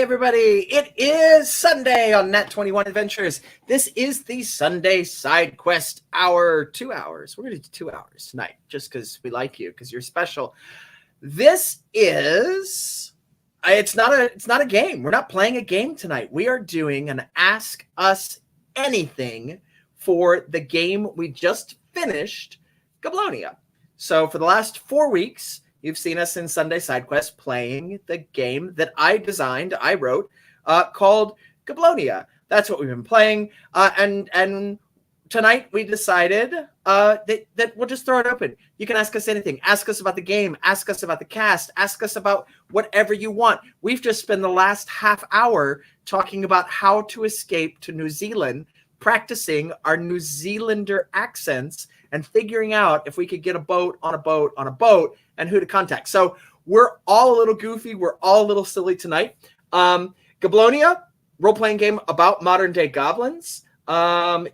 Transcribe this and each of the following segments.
everybody. It is Sunday on Nat 21 Adventures. This is the Sunday Side Quest Hour. 2 hours. We're going to do 2 hours tonight just because we like you, because you're special. This is... It's not a game. We're not playing a game tonight. We are doing an Ask Us Anything for the game we just finished, Goblonia. So for the last 4 weeks, you've seen us in Sunday Side Quest playing the game that I designed, I wrote, called Goblonia. That's what we've been playing. And tonight we decided that we'll just throw it open. You can ask us anything. Ask us about the game. Ask us about the cast. Ask us about whatever you want. We've just spent the last half hour talking about how to escape to New Zealand, practicing our New Zealander accents and figuring out if we could get a boat on a boat on a boat and who to contact. So we're all a little goofy. We're all a little silly tonight. Goblonia, role-playing game about modern-day goblins.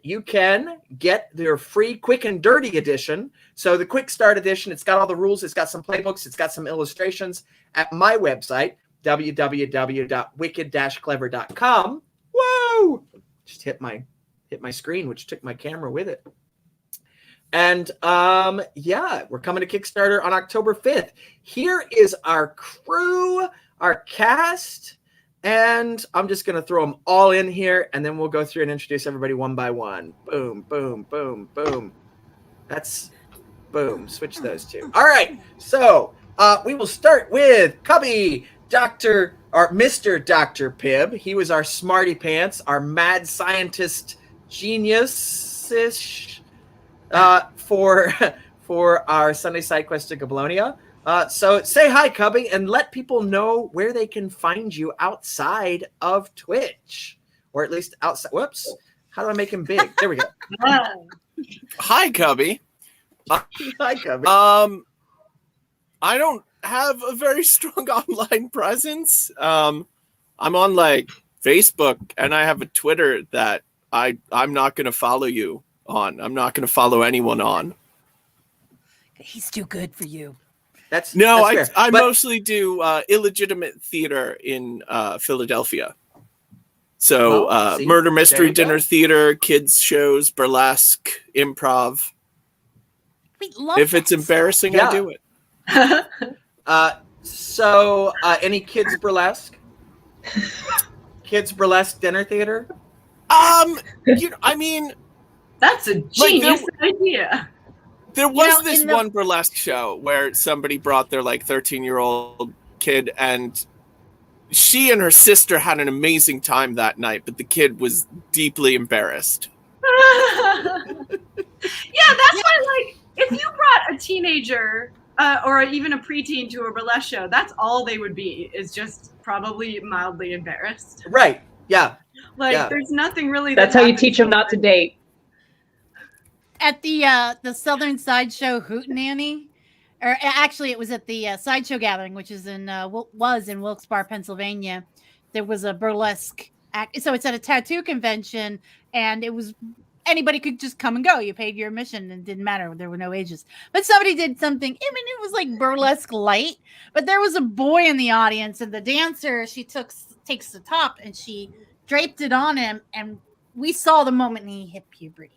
You can get their free Quick and Dirty edition. So the Quick Start edition, it's got all the rules. It's got some playbooks. It's got some illustrations at my website, www.wicked-clever.com. Whoa! Just hit my screen, which took my camera with it. And yeah, we're coming to Kickstarter on October 5th. Here is our crew, our cast, and I'm just going to throw them all in here, and then we'll go through and introduce everybody one by one. Boom, boom, boom, boom. That's boom. Switch those two. All right, so we will start with Cubby, Mr. Dr. Pibb. He was our smarty pants, our mad scientist genius-ish. For our Sunday Side Quest to Goblonia. So say hi, Cubby, and let people know where they can find you outside of Twitch, or at least outside. Whoops! How do I make him big? There we go. Hi, Cubby. Hi, Cubby. I don't have a very strong online presence. I'm on like Facebook, and I have a Twitter that I'm not going to follow you on. I'm not going to follow anyone on. He's too good for you. That's I but mostly do illegitimate theater in Philadelphia. So murder mystery dinner theater, kids shows, burlesque, improv. We love if it's embarrassing, Yeah. I do it. So any kids burlesque? Kids burlesque dinner theater? I mean, that's a genius idea. There was this one burlesque show where somebody brought their like 13-year-old kid, and she and her sister had an amazing time that night, but the kid was deeply embarrassed. Yeah, that's why, like, if you brought a teenager or even a preteen to a burlesque show, that's all they would be, is just probably mildly embarrassed. Right. Yeah. Like, there's nothing really. That's how you teach them not to date. At the Southern Sideshow Hootenanny, or actually it was at the Sideshow Gathering, which is was in Wilkes-Barre, Pennsylvania. There was a burlesque act. So it's at a tattoo convention, and it was anybody could just come and go. You paid your admission, and it didn't matter. There were no ages. But somebody did something. I mean, it was like burlesque light, but there was a boy in the audience, and the dancer, she takes the top and she draped it on him, and we saw the moment he hit puberty.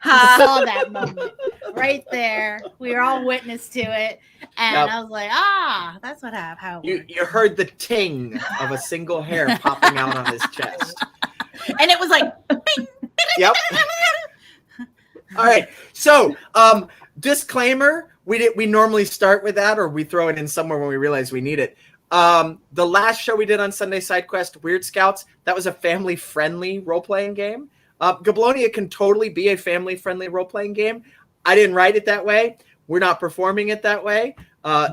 We saw that moment right there. We were all witness to it, and I was like, that's what happened. You heard the ting of a single hair popping out on his chest, and it was like, bing. Yep. All right. So, disclaimer: we normally start with that, or we throw it in somewhere when we realize we need it. The last show we did on Sunday Side Quest, Weird Scouts, that was a family-friendly role-playing game. Goblonia can totally be a family-friendly role-playing game. I didn't write it that way. We're not performing it that way.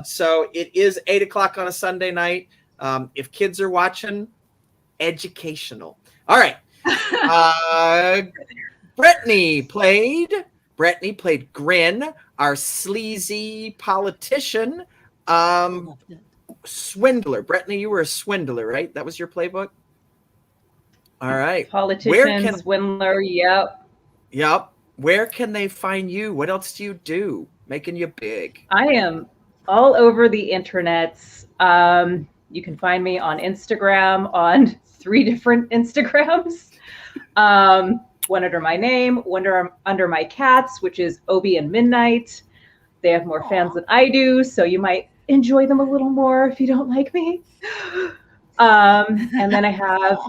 So it is 8 o'clock on a Sunday night. If kids are watching, educational. All right. Brittany played Grin, our sleazy politician. Swindler. Brittany, you were a swindler, right? That was your playbook? All right. Politician, swindler, yep. Yep. Where can they find you? What else do you do? Making you big. I am all over the internets. You can find me on Instagram on 3 different Instagrams. One under my name, one under my cats, which is Obi and Midnight. They have more fans than I do, so you might enjoy them a little more if you don't like me. And then I have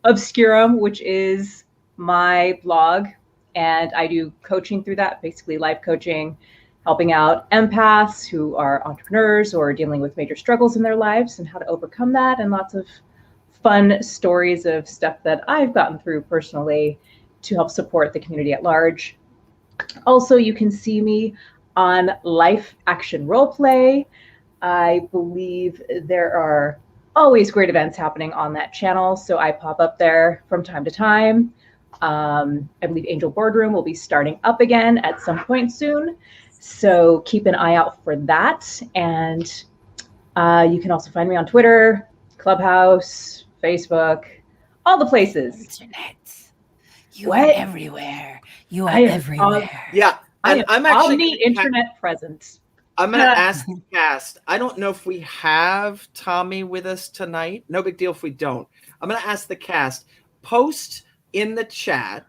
Obscurum, which is my blog, and I do coaching through that, basically life coaching, helping out empaths who are entrepreneurs or dealing with major struggles in their lives and how to overcome that, and lots of fun stories of stuff that I've gotten through personally to help support the community at large. Also, you can see me on Life Action Roleplay. I believe there are always great events happening on that channel, so I pop up there from time to time. I believe Angel Boardroom will be starting up again at some point soon, so keep an eye out for that. And you can also find me on Twitter, Clubhouse, Facebook, all the places. Internet. You are everywhere. You are everywhere. Yeah, and I'm actually internet present. I'm going to ask the cast. I don't know if we have Tommy with us tonight. No big deal if we don't. I'm going to ask the cast. Post in the chat.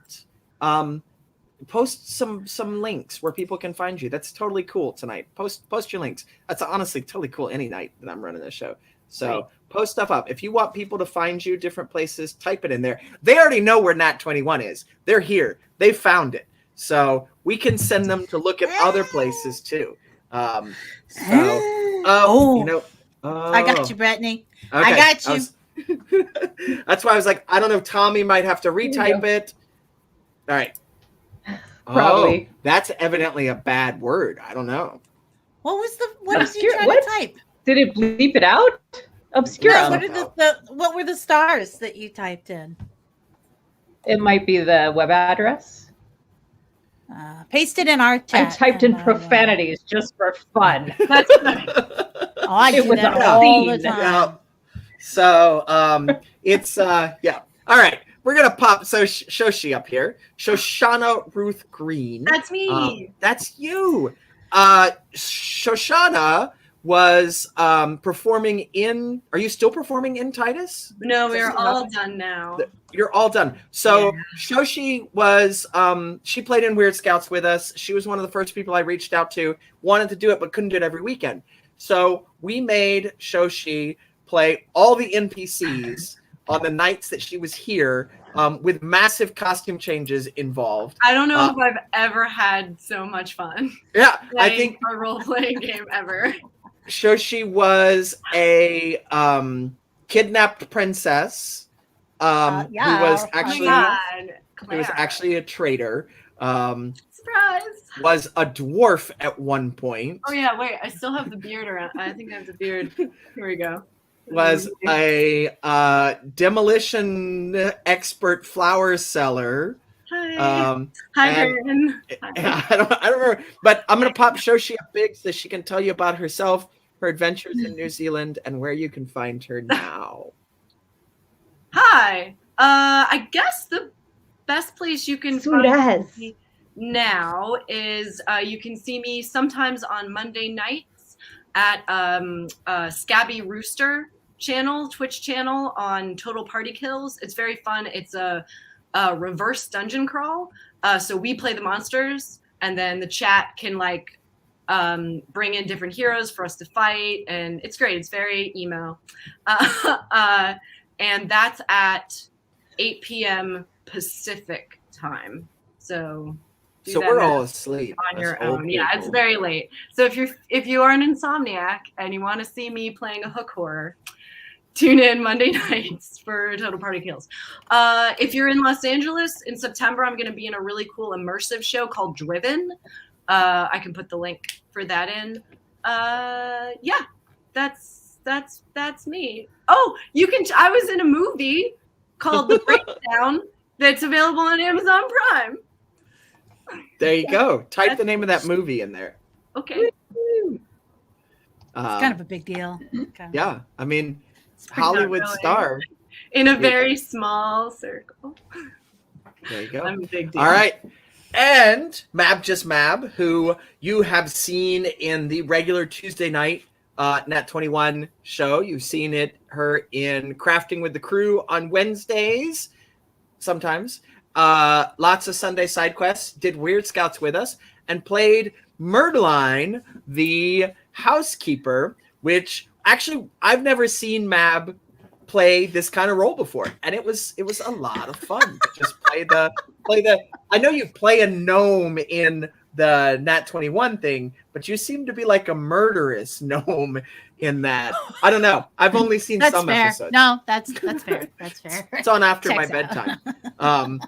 Post some links where people can find you. That's totally cool tonight. Post your links. That's honestly totally cool any night that I'm running this show. So post stuff up. If you want people to find you different places, type it in there. They already know where Nat 21 is. They're here. They found it. So we can send them to look at other places too. I got you, Brittany. Okay. I got you. That's why I was like, I don't know. Tommy might have to retype it. All right. Probably. Oh, that's evidently a bad word. I don't know. What was you trying to type? Did it bleep it out? Obscure. No, what were the stars that you typed in? It might be the web address. Paste it in our chat. I typed in profanities just for fun. That's funny. I do that all the time. Yeah. So it's yeah. All right. We're gonna pop Shoshi up here. Shoshana Ruth Green. That's me. That's you. Shoshana was performing in. Are you still performing in Titus? No, we're all done now. You're all done. So Shoshi was she played in Weird Scouts with us. She was one of the first people I reached out to. Wanted to do it, but couldn't do it every weekend. So we made Shoshi play all the NPCs on the nights that she was here, with massive costume changes involved. I don't know if I've ever had so much fun. Yeah, I think a role-playing game ever. Shoshi was a kidnapped princess who was actually a traitor. Surprise! Was a dwarf at one point. Oh yeah, wait, I still have the beard around. I think I have the beard. Here we go. Was a demolition expert flower seller. Hi. Hi, Karen. I don't remember, but I'm gonna pop Shoshi up big so she can tell you about herself, her adventures in New Zealand, and where you can find her now. Hi. I guess the best place you can find me now is you can see me sometimes on Monday nights at Scabby Rooster channel, Twitch channel on Total Party Kills. It's very fun. It's a reverse dungeon crawl. So we play the monsters, and then the chat can like bring in different heroes for us to fight, and it's great. It's very emo. And that's at 8 p.m. Pacific time. So we're all asleep on your own. Yeah, it's very late. So if you are an insomniac and you want to see me playing a hook horror, tune in Monday nights for Total Party Kills. If you're in Los Angeles in September, I'm going to be in a really cool immersive show called Driven. I can put the link for that in. Yeah, that's me. Oh, you can. I was in a movie called The Breakdown that's available on Amazon Prime. There you go. Type the name of that movie in there. Okay. It's kind of a big deal. Yeah, I mean, Hollywood star in a very small circle. There you go. I'm a big deal. All right. And Mab, who you have seen in the regular Tuesday night Nat 21 show. You've seen her in Crafting with the Crew on Wednesdays, sometimes. Lots of Sunday side quests. Did Weird Scouts with us and played Myrtleine, the housekeeper, which actually I've never seen Mab play this kind of role before, and it was a lot of fun to just play the. I know you play a gnome in the Nat 21 thing, but you seem to be like a murderous gnome in that. I don't know. I've only seen That's some fair. episodes. No, that's fair. That's fair. It's on after Checks my out. bedtime.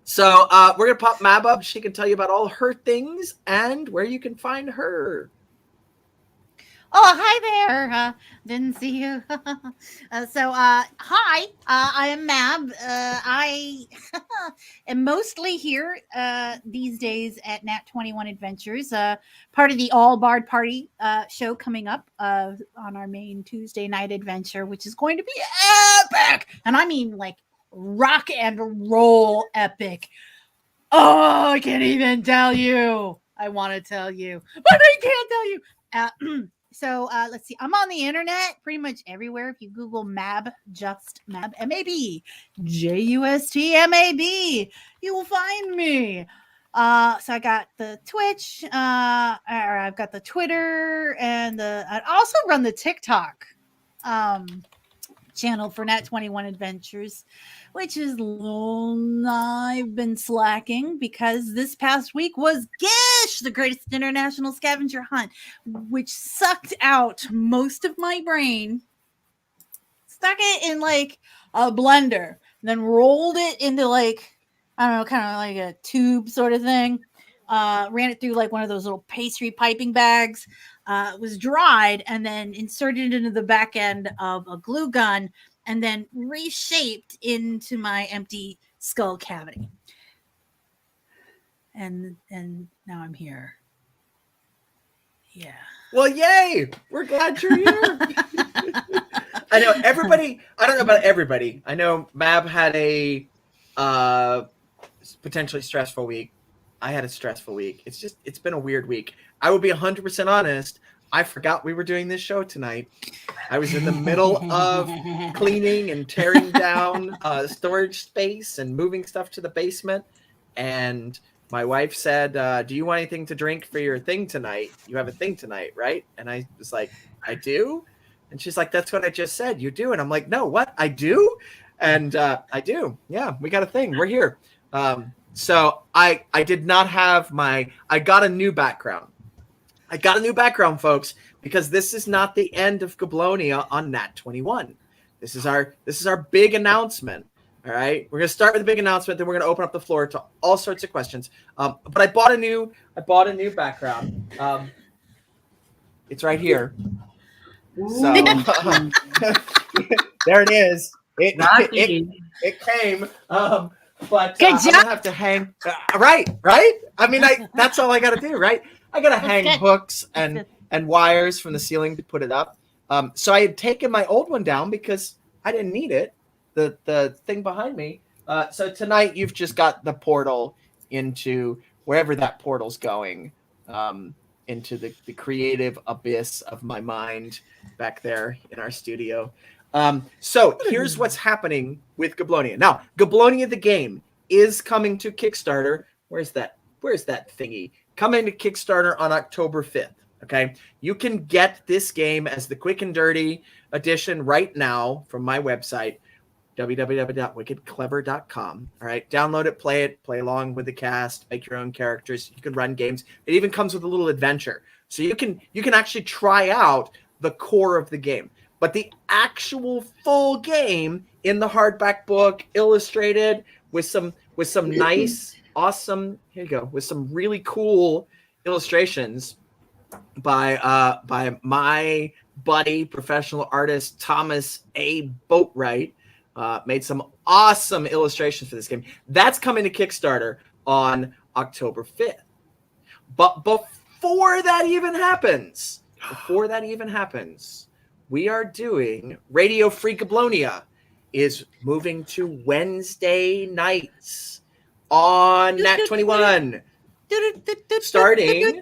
So we're gonna pop Mab up. She can tell you about all her things and where you can find her. Oh, hi there. Didn't see you. Hi. I am Mab. I am mostly here these days at Nat 21 Adventures, part of the All Bard Party show coming up on our main Tuesday night adventure, which is going to be epic. And I mean like rock and roll epic. Oh, I can't even tell you. I want to tell you, but I can't tell you. So let's see. I'm on the internet pretty much everywhere. If you Google Mab, just Mab, M-A-B, J-U-S-T-M-A-B, you will find me. So I got the Twitch, or I've got the Twitter, and I also run the TikTok channel for Nat 21 Adventures, which is I've been slacking because this past week was Gish, the greatest international scavenger hunt, which sucked out most of my brain, stuck it in like a blender, then rolled it into like, I don't know, kind of like a tube sort of thing. Ran it through like one of those little pastry piping bags. It was dried and then inserted into the back end of a glue gun and then reshaped into my empty skull cavity. And now I'm here. Yeah. Well, yay! We're glad you're here. I know everybody. I don't know about everybody. I know Mab had a potentially stressful week. I had a stressful week. It's been a weird week. I will be 100% honest. I forgot we were doing this show tonight. I was in the middle of cleaning and tearing down storage space and moving stuff to the basement. And my wife said, do you want anything to drink for your thing tonight? You have a thing tonight, right? And I was like, I do? And she's like, that's what I just said. You do? And I'm like, no, what? I do? And I do. Yeah, we got a thing. We're here. So I did not have I got a new background. I got a new background, folks, because this is not the end of Goblonia on Nat 21. This is our big announcement. All right, we're gonna start with a big announcement, then we're gonna open up the floor to all sorts of questions. But I bought a new background. It's right here. So there it is. It came. But Good I'm job. gonna have to hang. Right. I mean, that's all I got to do, right? I gotta hang good. hooks and wires from the ceiling to put it up. So I had taken my old one down because I didn't need it. The thing behind me. So tonight you've just got the portal into wherever that portal's going, into the creative abyss of my mind back there in our studio. So here's what's happening with Goblonia. Now, Goblonia the game is coming to Kickstarter. Where's that thingy? Coming to Kickstarter on October 5th. Okay. You can get this game as the quick and dirty edition right now from my website, www.wickedclever.com. All right. Download it, play along with the cast, make your own characters. You can run games. It even comes with a little adventure. So you can actually try out the core of the game. But the actual full game in the hardback book, illustrated with some nice, awesome, here you go, with some really cool illustrations by my buddy, professional artist Thomas A. Boatwright. Made some awesome illustrations for this game. That's coming to Kickstarter on October 5th. But before that even happens, we are doing Radio Free Goblonia is moving to Wednesday nights on Nat 21. Starting-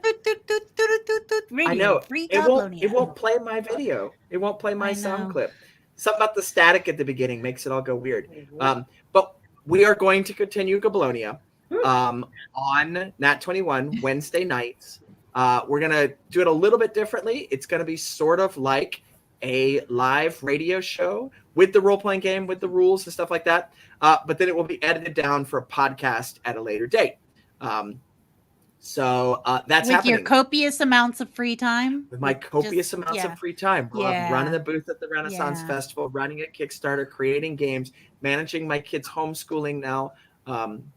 I know Free it Goblonia. won't play my video. It won't play my I sound know. clip. Something about the static at the beginning makes it all go weird. But we are going to continue Goblonia on Nat 21 Wednesday nights. We're gonna do it a little bit differently. It's gonna be sort of like a live radio show with the role-playing game, with the rules and stuff like that. But then it will be edited down for a podcast at a later date. So that's With happening. your copious amounts of free time. With my copious amounts of free time, while I'm running the booth at the Renaissance Festival, running a Kickstarter, creating games, managing my kids' homeschooling now,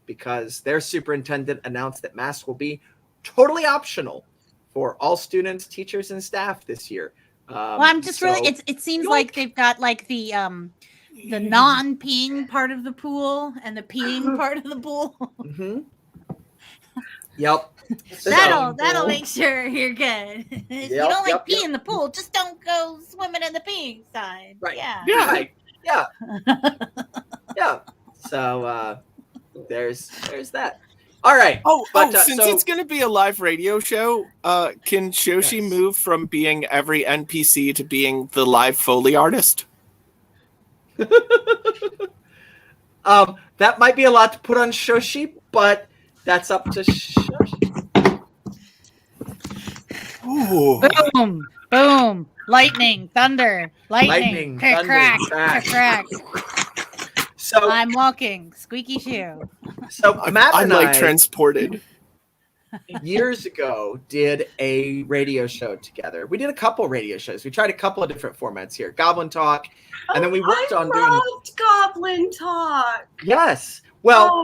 because their superintendent announced that masks will be totally optional for all students, teachers, and staff this year. Well, I'm just really. It seems like they've got like the non-peeing part of the pool and the peeing part of the pool. Mm-hmm. Yep. That'll make sure you're good. If you don't like pee in the pool, just don't go swimming in the peeing side. Right. Yeah. Yeah. Yeah. Yeah. So there's that. All right. Since it's going to be a live radio show, can Shoshi move from being every NPC to being the live Foley artist? That might be a lot to put on Shoshi, but that's up to Shoshi. Ooh. Boom, boom, lightning, thunder, lightning, thunder, crack, crack. crack. So I'm walking, squeaky shoe. So Matt I'm and like I, transported. years ago, did a radio show together. We did a couple radio shows. We tried a couple of different formats here, Goblin Talk, and then we worked on doing. I loved Goblin Talk. Yes. Well,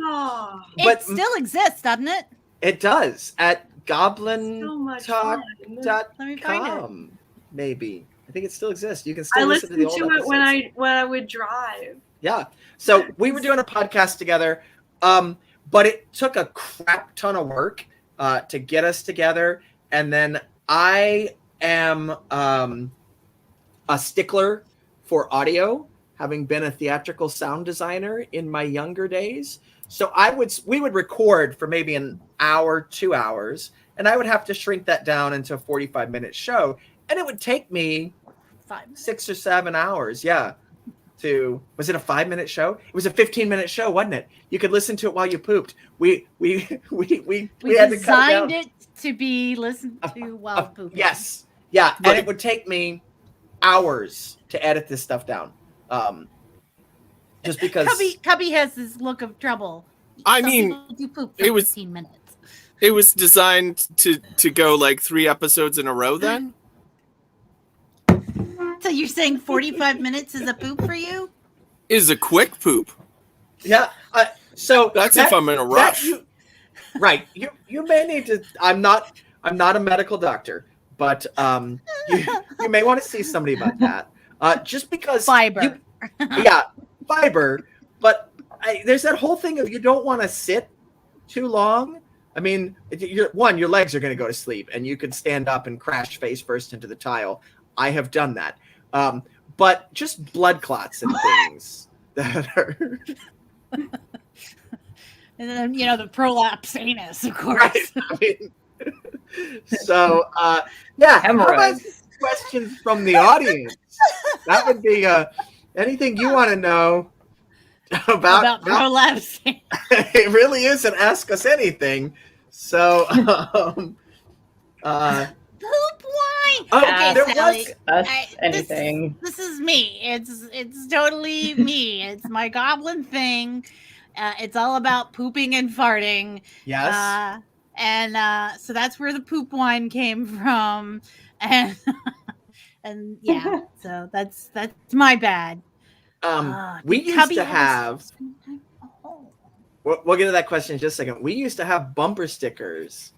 but It still exists, doesn't it? it does at So much fun. Let me find it. goblintalk.com. Maybe I think it still exists. You can still I listen listened to to the old it when episodes. I would drive. Yeah. So we were doing a podcast together, but it took a crap ton of work to get us together. And then I am a stickler for audio, having been a theatrical sound designer in my younger days. So we would record for maybe an hour, 2 hours, and I would have to shrink that down into a 45-minute show. And it would take me 6 or 7 hours. Yeah. Was it a 5-minute show? It was a 15-minute show, wasn't it? You could listen to it while you pooped. We had to cut down. designed it to be listened to while pooping. Yes. Yeah. And it would take me hours to edit this stuff down. Just because Cubby has this look of trouble. I Some mean, people do poop for it was 15 minutes. It was designed to go like 3 episodes in a row then? So you're saying 45 minutes is a poop for you? Is a quick poop. Yeah. So That's if I'm in a rush. Right. You may need to. I'm not a medical doctor, but you may want to see somebody about that. Just because Fiber. Fiber. But there's that whole thing of you don't want to sit too long. I mean, your legs are going to go to sleep, and you could stand up and crash face first into the tile. I have done that. But just blood clots and things that are. And then, the prolapse anus, of course. Right. I mean, so, yeah. How about Hemorrhoids. questions from the audience? That would be anything you want to know about prolapse. It really is an Ask Us Anything. So, Poop wine. Oh, there Sally, was anything. This is me. It's totally me. It's my goblin thing. It's all about pooping and farting. yes. So that's where the poop wine came from. And yeah, so that's my bad. We did used Cubby to have have. We'll get to that question in just a second. We used to have bumper stickers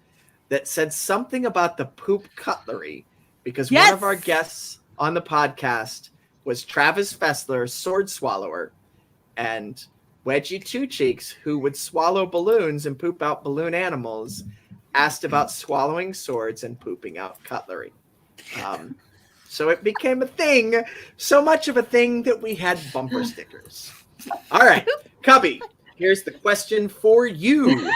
that said something about the poop cutlery because one of our guests on the podcast was Travis Fessler, sword swallower, and Wedgie Two Cheeks, who would swallow balloons and poop out balloon animals, asked about swallowing swords and pooping out cutlery. So it became a thing, so much of a thing that we had bumper stickers. All right, Cubby, here's the question for you.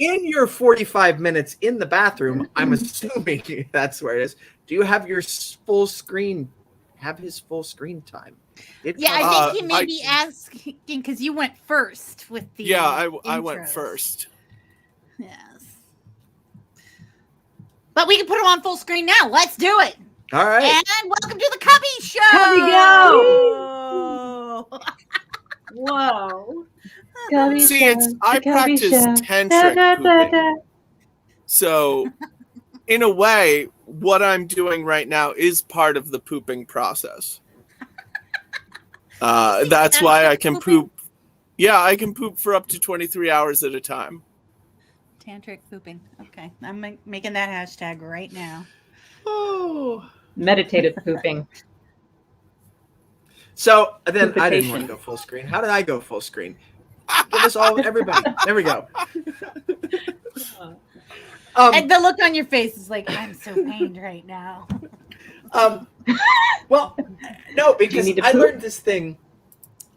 in your 45 minutes in the bathroom, I'm assuming that's where it is. Do you have your full screen? Have his full screen time? Yeah, I think he may be asking because you went first with the. Yeah, I went intros. first. Yes. But we can put him on full screen now. Let's do it. All right. And welcome to the Cubby Show. Cubby Go. Whoa. Cubby See, show, it's the I Cubby practice show. tantric Da, da, da, pooping. da. So, in a way, what I'm doing right now is part of the pooping process. That's why I can poop. Yeah, I can poop for up to 23 hours at a time. Tantric pooping. Okay, I'm making that hashtag right now. Oh. Meditative pooping. So then I didn't want Poopitation. to go full screen. How did I go full screen? Give us all, everybody. There we go. And the look on your face is like, I'm so pained right now. Well, no, because need to I poop? learned this thing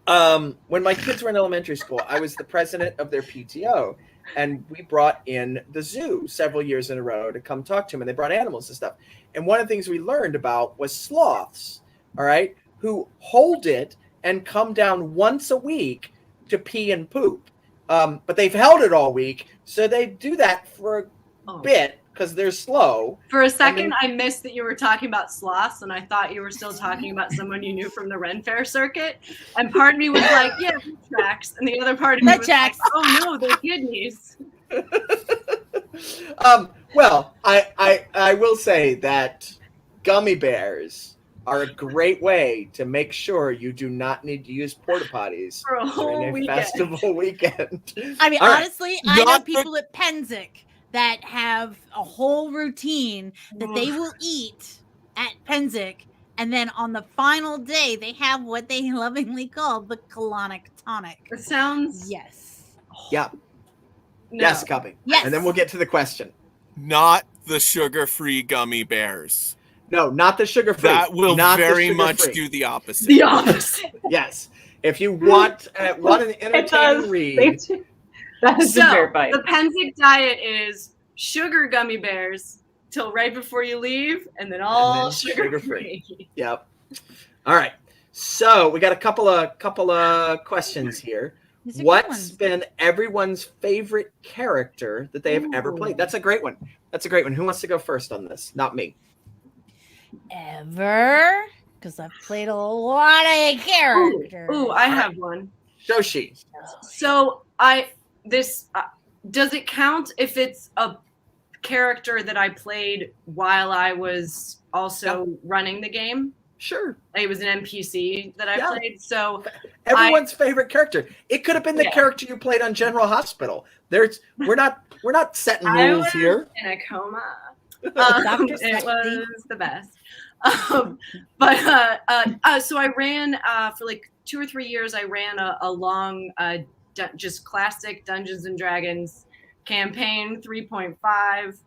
when my kids were in elementary school. I was the president of their PTO, and we brought in the zoo several years in a row to come talk to them, and they brought animals and stuff. And one of the things we learned about was sloths, all right, who hold it and come down once a week to pee and poop. But they've held it all week, so they do that for a bit because they're slow. For a second, I missed that you were talking about sloths, and I thought you were still talking about someone you knew from the Ren Fair circuit. And part of me was like, yeah, that tracks. And the other part of me That was tracks. like, oh no, they're kidneys. Well, I will say that gummy bears are a great way to make sure you do not need to use porta potties For a whole during a weekend. festival weekend. I mean, All right. honestly, I know Not people at Penzic that have a whole routine that they will eat at Penzic, and then on the final day, they have what they lovingly call the colonic tonic. It sounds Yes. Yeah. no. Yes, coming. Yes. And then we'll get to the question. Not the sugar-free gummy bears. No, not the sugar-free. That will not the very much sugar-free. do the opposite. The opposite. Yes. If you want an It entertaining does. read, That has So been verified. the Penzic diet is sugar gummy bears till right before you leave, and then all then sugar sugar-free. free. Yep. All right. So we got a couple of questions here. These are good What's ones. been everyone's favorite character that they have ever played? That's a great one. That's a great one. Who wants to go first on this? Not me. Ever? Because I've played a lot of characters. Ooh, I have one. Joshi. So does it count if it's a character that I played while I was also running the game? Sure. It was an NPC that I Yeah. played. So Everyone's favorite character. It could have been the Yeah. character you played on General Hospital. We're not setting I rules was here. in a coma. Dr. It Sexy. was the best. So I ran for like 2 or 3 years. I ran a long, just classic Dungeons and Dragons campaign, 3.5,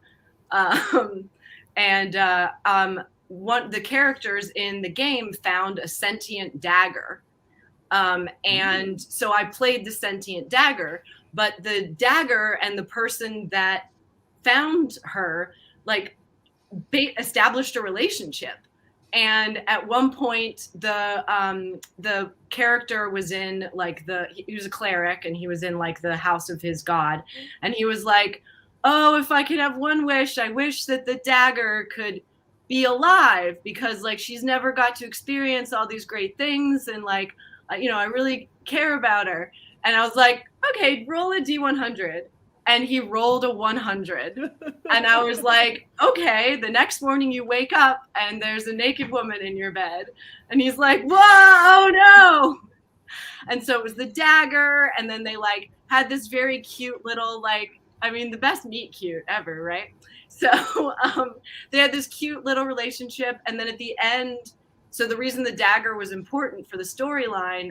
the characters in the game found a sentient dagger, and so I played the sentient dagger. But the dagger and the person that found her established a relationship. And at one point, the character was in he was a cleric, and he was in the house of his god, and he was like, "Oh, if I could have one wish, I wish that the dagger could be alive because she's never got to experience all these great things, and I really care about her." And I was like, "Okay, roll a D100." And he rolled a 100. And I was like, okay, the next morning you wake up and there's a naked woman in your bed. And he's like, whoa, oh no. And so it was the dagger. And then they had this very cute little, the best meet cute ever, right? So they had this cute little relationship. And then at the end, so the reason the dagger was important for the storyline,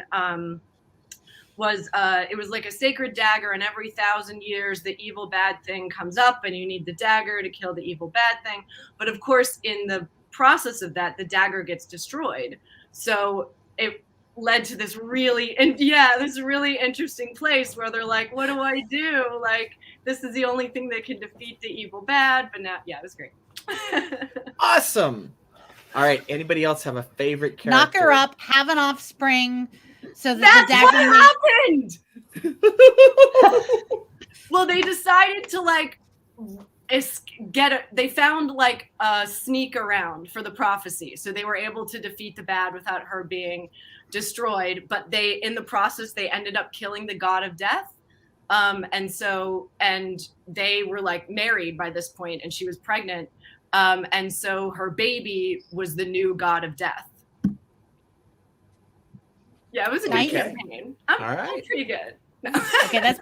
was it was like a sacred dagger, and every 1,000 years the evil bad thing comes up and you need the dagger to kill the evil bad thing. But of course, in the process of that, the dagger gets destroyed. So led to this really interesting place where they're like, what do I do? Like, this is the only thing that can defeat the evil bad. But now, yeah, it was great. Awesome. All right. Anybody else have a favorite character? Knock her up, have an offspring, so that That's the dagger what happened. Well, they decided to like they found like a sneak around for the prophecy, so they were able to defeat the bad without her being destroyed. But in the process, they ended up killing the god of death. And they were like married by this point, and she was pregnant. And so her baby was the new god of death. Yeah, it was a good campaign. I'm pretty good. Okay, that's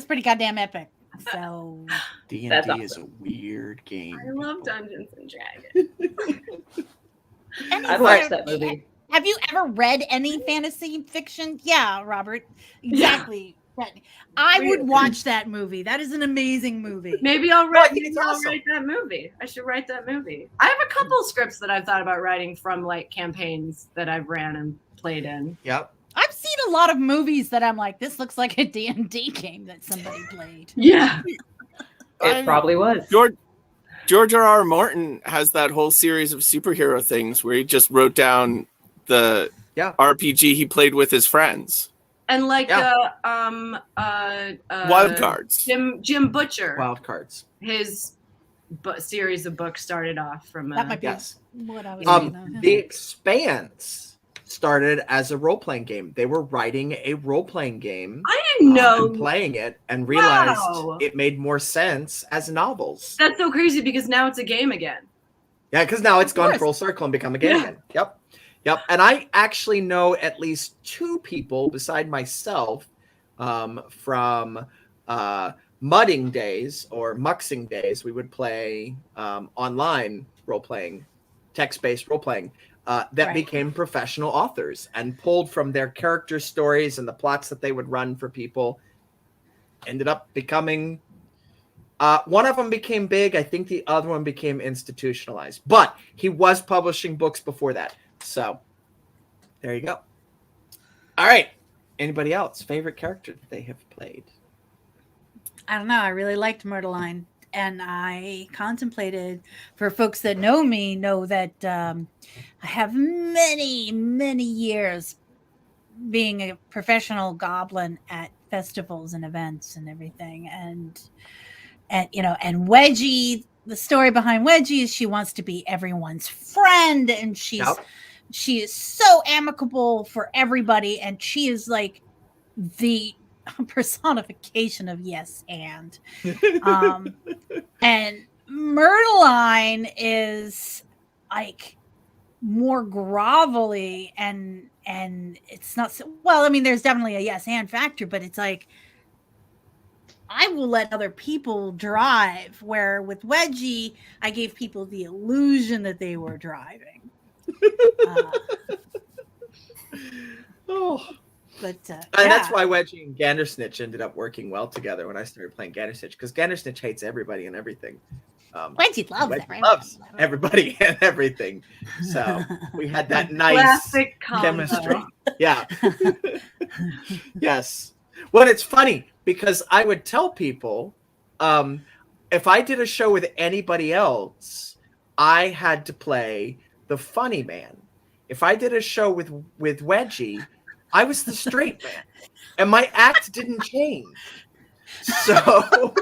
pretty goddamn epic. So D&D awesome. is a weird game. I love Dungeons and Dragons. I'd watch that movie. Have you ever read any fantasy fiction? Yeah, Robert. Exactly. Yeah. I would watch that movie. That is an amazing movie. Maybe I'll write awesome. that movie. I should write that movie. I have a couple scripts that I've thought about writing from like campaigns that I've ran and played in. Yep. I've seen a lot of movies that I'm like, this looks like a D&D game that somebody played. Yeah. It probably was. George R.R. Martin has that whole series of superhero things where he just wrote down the RPG he played with his friends. And like Wild Cards. Jim Butcher. Wild Cards. His series of books started off from That might be Yes. what I was saying. The Expanse started as a role-playing game. They were writing a role-playing game. I didn't know. And playing it and realized it made more sense as novels. That's so crazy because now it's a game again. Yeah, because now it's gone full circle and become a game again. Yep. And I actually know at least two people beside myself from mudding days or muxing days. We would play online role-playing, text-based role-playing. That became professional authors and pulled from their character stories and the plots that they would run for people. Ended up becoming, one of them became big. I think the other one became institutionalized, but he was publishing books before that. So there you go. All right. Anybody else? Favorite character that they have played? I don't know. I really liked Myrtleine. And I contemplated, for folks that know me, know that I have many, many years being a professional goblin at festivals and events and everything. And Wedgie, the story behind Wedgie is she wants to be everyone's friend, and she is so amicable for everybody, and she is like the personification of yes and Myrtleine is like more grovelly and it's not so well. I mean, there's definitely a yes and factor, but it's like I will let other people drive, where with Wedgie I gave people the illusion that they were driving. But that's why Wedgie and Gandersnitch ended up working well together when I started playing Gandersnitch, because Gandersnitch hates everybody and everything. Wedgie loves everybody and everything. So we had that nice chemistry. Yeah. Yes. Well, it's funny because I would tell people if I did a show with anybody else, I had to play the funny man. If I did a show with Wedgie, I was the straight man, and my act didn't change. So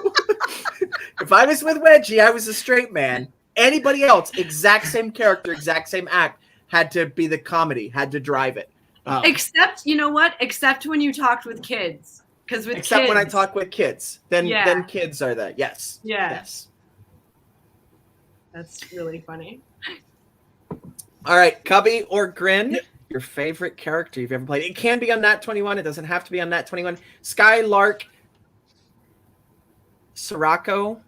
if I was with Wedgie, I was a straight man. Anybody else, exact same character, exact same act, had to be the comedy, had to drive it. Except, you know what? Except when you talked with kids. Because with Except kids, when I talk with kids. Then kids are the, yes. Yeah. Yes. That's really funny. All right, Cubby or Grin, your favorite character you've ever played. It can be on Nat 21. It doesn't have to be on Nat 21. Skylark Siraco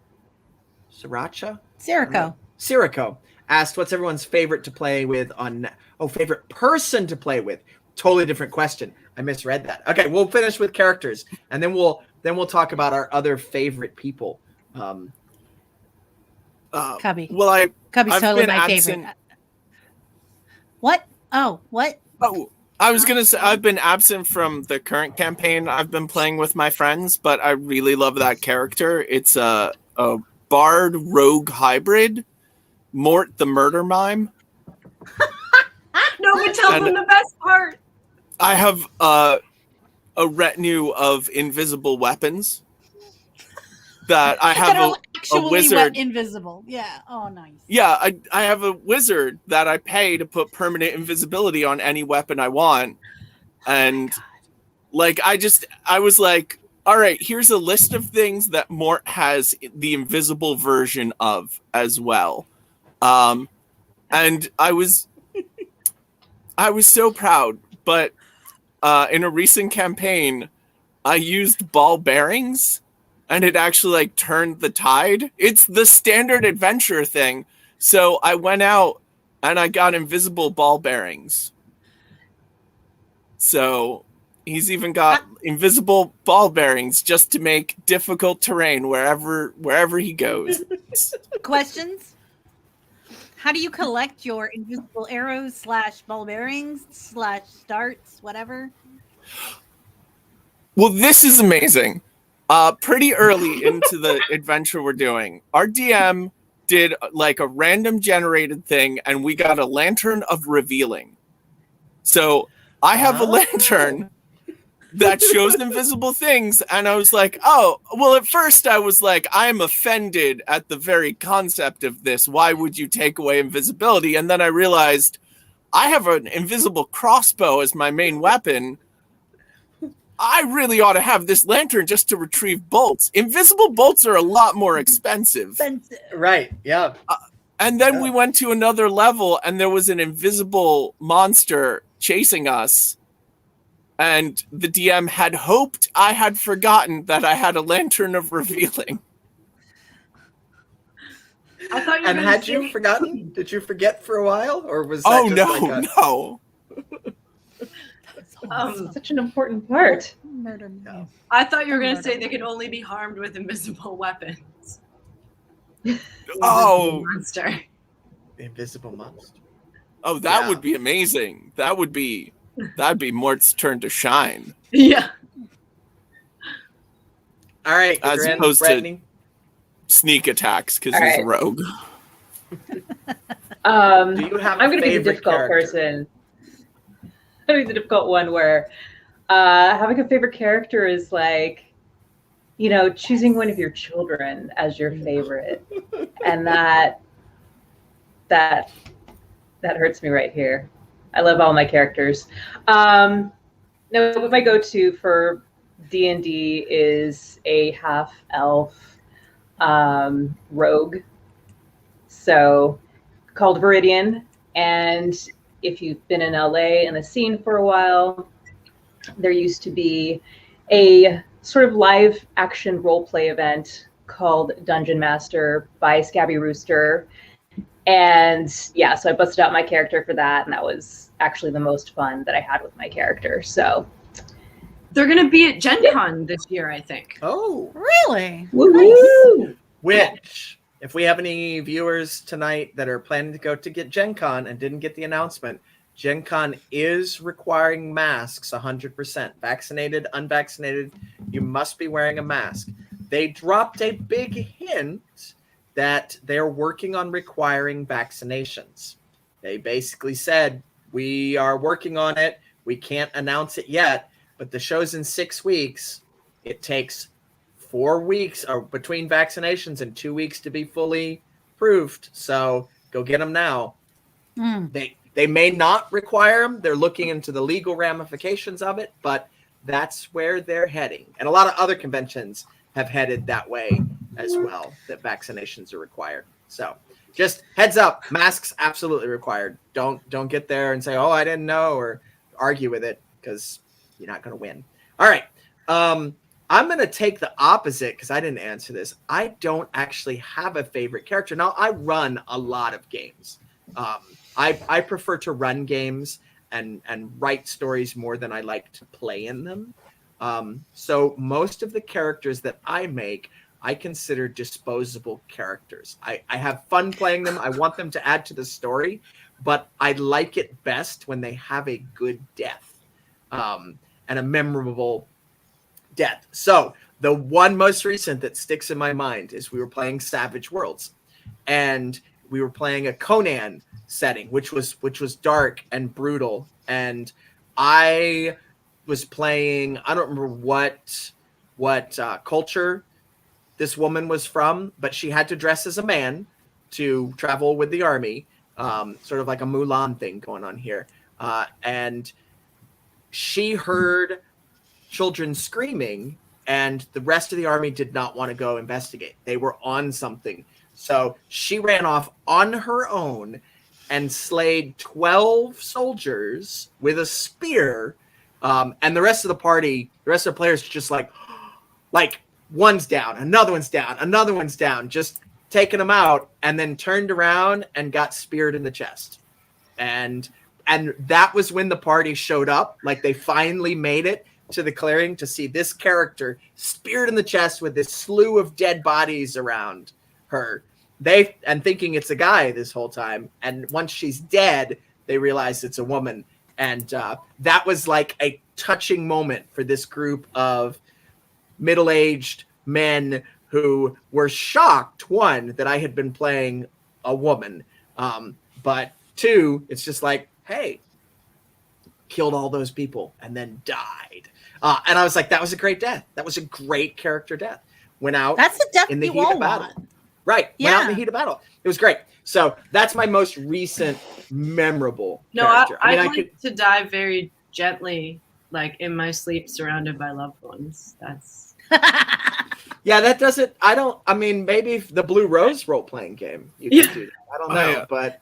asked, what's everyone's favorite to play with on, favorite person to play with? Totally different question. I misread that. Okay, we'll finish with characters, and then we'll talk about our other favorite people. Cubby. Well, Cubby's I've totally been my absent. favorite. What? Oh, what? Oh, I was gonna say I've been absent from the current campaign. I've been playing with my friends, but I really love that character. It's a bard rogue hybrid, Mort the murder mime. No, but tell them the best part. I have a retinue of invisible weapons that I have that are a actually wizard. invisible. Yeah. Oh, nice. Yeah, I have a wizard that I pay to put permanent invisibility on any weapon I want. And like I was like, all right, here's a list of things that Mort has the invisible version of as well. And I was so proud, but in a recent campaign, I used ball bearings and it actually like turned the tide. It's the standard adventure thing. So I went out and I got invisible ball bearings. So he's even got invisible ball bearings just to make difficult terrain wherever he goes. Questions? How do you collect your invisible arrows / ball bearings / darts, whatever? Well, this is amazing. Pretty early into the adventure we're doing, our DM did like a random generated thing, and we got a lantern of revealing. So I have a lantern that shows invisible things, and I was like, oh, well, at first I was like, I'm offended at the very concept of this. Why would you take away invisibility? And then I realized I have an invisible crossbow as my main weapon. I really ought to have this lantern just to retrieve bolts. Invisible bolts are a lot more expensive. Right, yeah. And then we went to another level, and there was an invisible monster chasing us. And the DM had hoped I had forgotten that I had a lantern of revealing. I thought you And had you forgotten? Did you forget for a while? Or was that No. Such an important part. Murder me. I thought you were going to say they can only be harmed with invisible weapons. Oh. Monster. The invisible monster. Oh, that would be amazing. That'd be Mort's turn to shine. Yeah. All right. As opposed to sneak attacks because he's a rogue. Do you have I'm going to be the difficult person. I'm going to be the difficult one where having a favorite character is like, choosing one of your children as your favorite. And that hurts me right here. I love all my characters. No, but my go-to for D&D is a half-elf rogue. So called Viridian. And if you've been in LA and the scene for a while, there used to be a sort of live action role play event called Dungeon Master by Scabby Rooster. And yeah, so I busted out my character for that, and that was actually the most fun that I had with my character. So they're going to be at Gen Con this year, I think. Oh, really? Woo-hoo! Which, if we have any viewers tonight that are planning to go to get Gen Con and didn't get the announcement, Gen Con is requiring masks 100%. Vaccinated, unvaccinated, you must be wearing a mask. They dropped a big hint that they're working on requiring vaccinations. They basically said, we are working on it. We can't announce it yet, but the show's in 6 weeks. It takes 4 weeks or between vaccinations and 2 weeks to be fully proofed. So go get them now. They may not require them. They're looking into the legal ramifications of it, but that's where they're heading. And a lot of other conventions have headed that way as well, that vaccinations are required. So just heads up, masks absolutely required. Don't get there and say, oh, I didn't know, or argue with it, because you're not going to win. All right. I'm going to take the opposite because I didn't answer this. I don't actually have a favorite character. Now, I run a lot of games. I prefer to run games and write stories more than I like to play in them. So most of the characters that I make I consider disposable characters. I have fun playing them. I want them to add to the story, but I like it best when they have a good death, and a memorable death. So the one most recent that sticks in my mind is we were playing Savage Worlds, and we were playing a Conan setting, which was dark and brutal. And I was playing, I don't remember what culture this woman was from, but she had to dress as a man to travel with the army, sort of like a Mulan thing going on here. And she heard children screaming, and the rest of the army did not want to go investigate. They were on something. So she ran off on her own and slayed 12 soldiers with a spear. And the rest of the party, the rest of the players just like one's down, another one's down, another one's down, just taking them out, and then turned around and got speared in the chest. And that was when the party showed up. Like, they finally made it to the clearing to see this character speared in the chest with this slew of dead bodies around her. And thinking it's a guy this whole time. And once she's dead, they realize it's a woman. And that was like a touching moment for this group of middle-aged men who were shocked, one, that I had been playing a woman. But two, it's just like, hey, killed all those people and then died. And I was like, that was a great death. That was a great character death. Went out. That's the death in the you heat all of battle. want. Right. Yeah. Went out in the heat of battle. It was great. So that's my most recent memorable No, character. I like to die very gently, like in my sleep, surrounded by loved ones. That's Yeah, that doesn't. I mean, maybe if the Blue Rose role playing game, you could do that. I don't know, but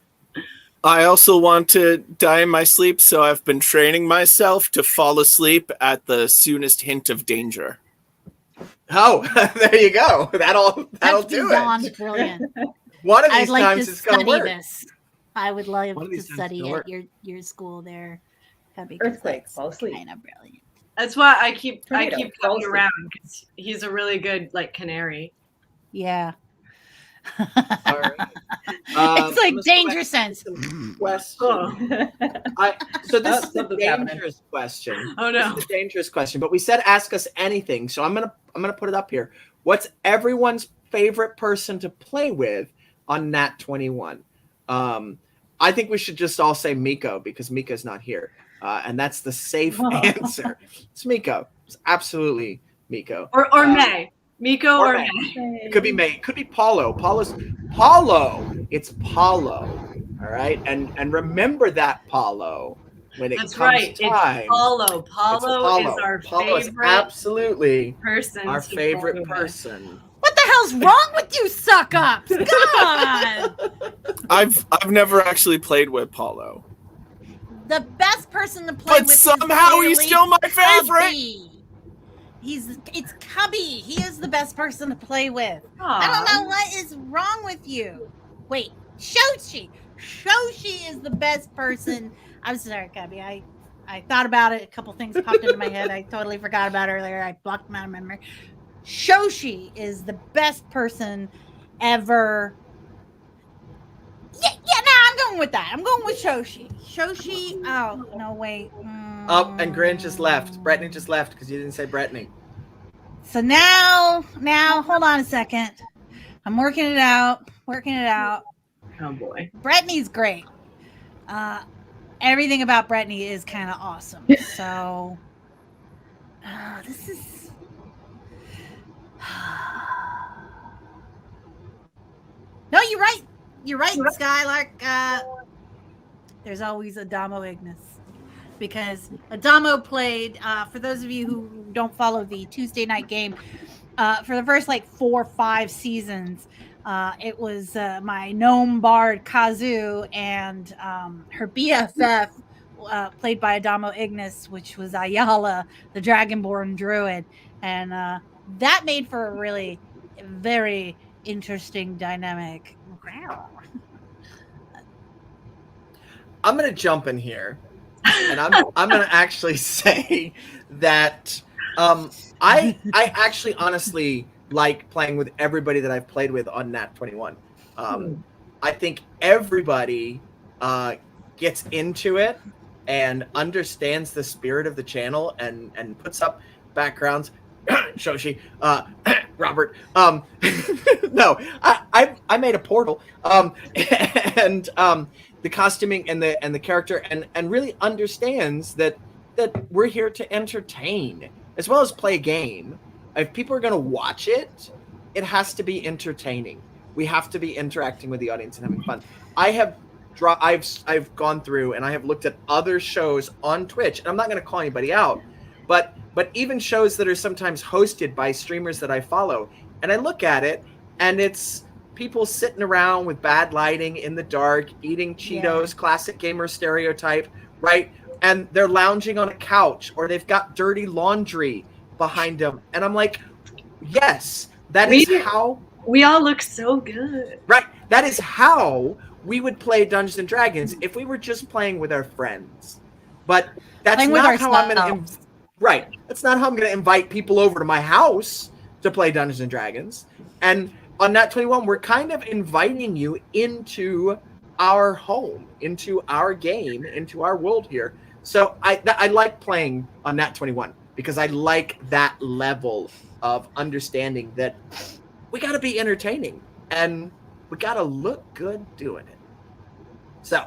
I also want to die in my sleep, so I've been training myself to fall asleep at the soonest hint of danger. there you go. That'll That's do beyond it. brilliant. One of these I'd like times to it's going to study work. this. I would love One of to these times study it'll at work. your school there. Earthquake, fall asleep. Kind of brilliant. that's why I keep Tornado, coming falls around, because he's a really good like canary. Yeah. All right. It's like let's go danger back sense. to some questions. Oh, So this is a something's happening. dangerous question. oh This no. is a dangerous question, but we said ask us anything, so I'm gonna put it up here. What's everyone's favorite person to play with on Nat 21? I think we should just all say Miko, because Miko's not here, and that's the safe answer. It's Miko. It's absolutely Miko. Or May. Miko or or May. May. It could be May. It could be Paulo. Paulo. It's Paulo. All right, and remember that, Paulo. When it That's comes right. time, It's Paulo. Paulo is our Paulo is favorite absolutely person. our to favorite play with. person. What the hell's wrong with you, suck ups? God! I've never actually played with Paulo. The best person to play But with. somehow is he's clearly still my favorite. Cubby. It's Cubby. He is the best person to play with. I Aw. don't know what is wrong with you. Wait, Shoshi. Shoshi is the best person. I'm sorry, Cubby. I thought about it. A couple things popped into my head. I totally forgot about earlier. I blocked them out of my memory. Shoshi is the best person ever. Yeah, no, I'm going with that. I'm going with Shoshi. Shoshi. Oh, no, wait. Oh, and Grin just left. Brittany just left because you didn't say Brittany. So now, hold on a second. I'm working it out. Oh boy. Brittany's great. Everything about Brittany is kind of awesome. So, this is. No, you're right. You're right, Skylark. There's always Adamo Ignis. Because Adamo played, for those of you who don't follow the Tuesday night game, for the first 4 or 5 seasons, it was my gnome bard Kazu and her BFF, played by Adamo Ignis, which was Ayala, the Dragonborn druid. And that made for a really very interesting dynamic. I'm gonna jump in here, and I'm gonna actually say that I actually honestly like playing with everybody that I've played with on Nat 21. I think everybody gets into it and understands the spirit of the channel and puts up backgrounds. Shoshi, Robert. No, I made a portal. And the costuming and the character and really understands that we're here to entertain as well as play a game. If people are going to watch it, it has to be entertaining. We have to be interacting with the audience and having fun. I've gone through and I have looked at other shows on Twitch, and I'm not going to call anybody out, but even shows that are sometimes hosted by streamers that I follow, and I look at it, and it's people sitting around with bad lighting in the dark, eating Cheetos, classic gamer stereotype, right? And they're lounging on a couch, or they've got dirty laundry behind them, and I'm like, yes, that is how we all look so good. Right. That is how we would play Dungeons and Dragons if we were just playing with our friends. But that's not how I'm going to. Right. That's not how I'm going to invite people over to my house to play Dungeons and Dragons. And on Nat 21, we're kind of inviting you into our home, into our game, into our world here. So I like playing on Nat 21 because I like that level of understanding that we got to be entertaining and we got to look good doing it. So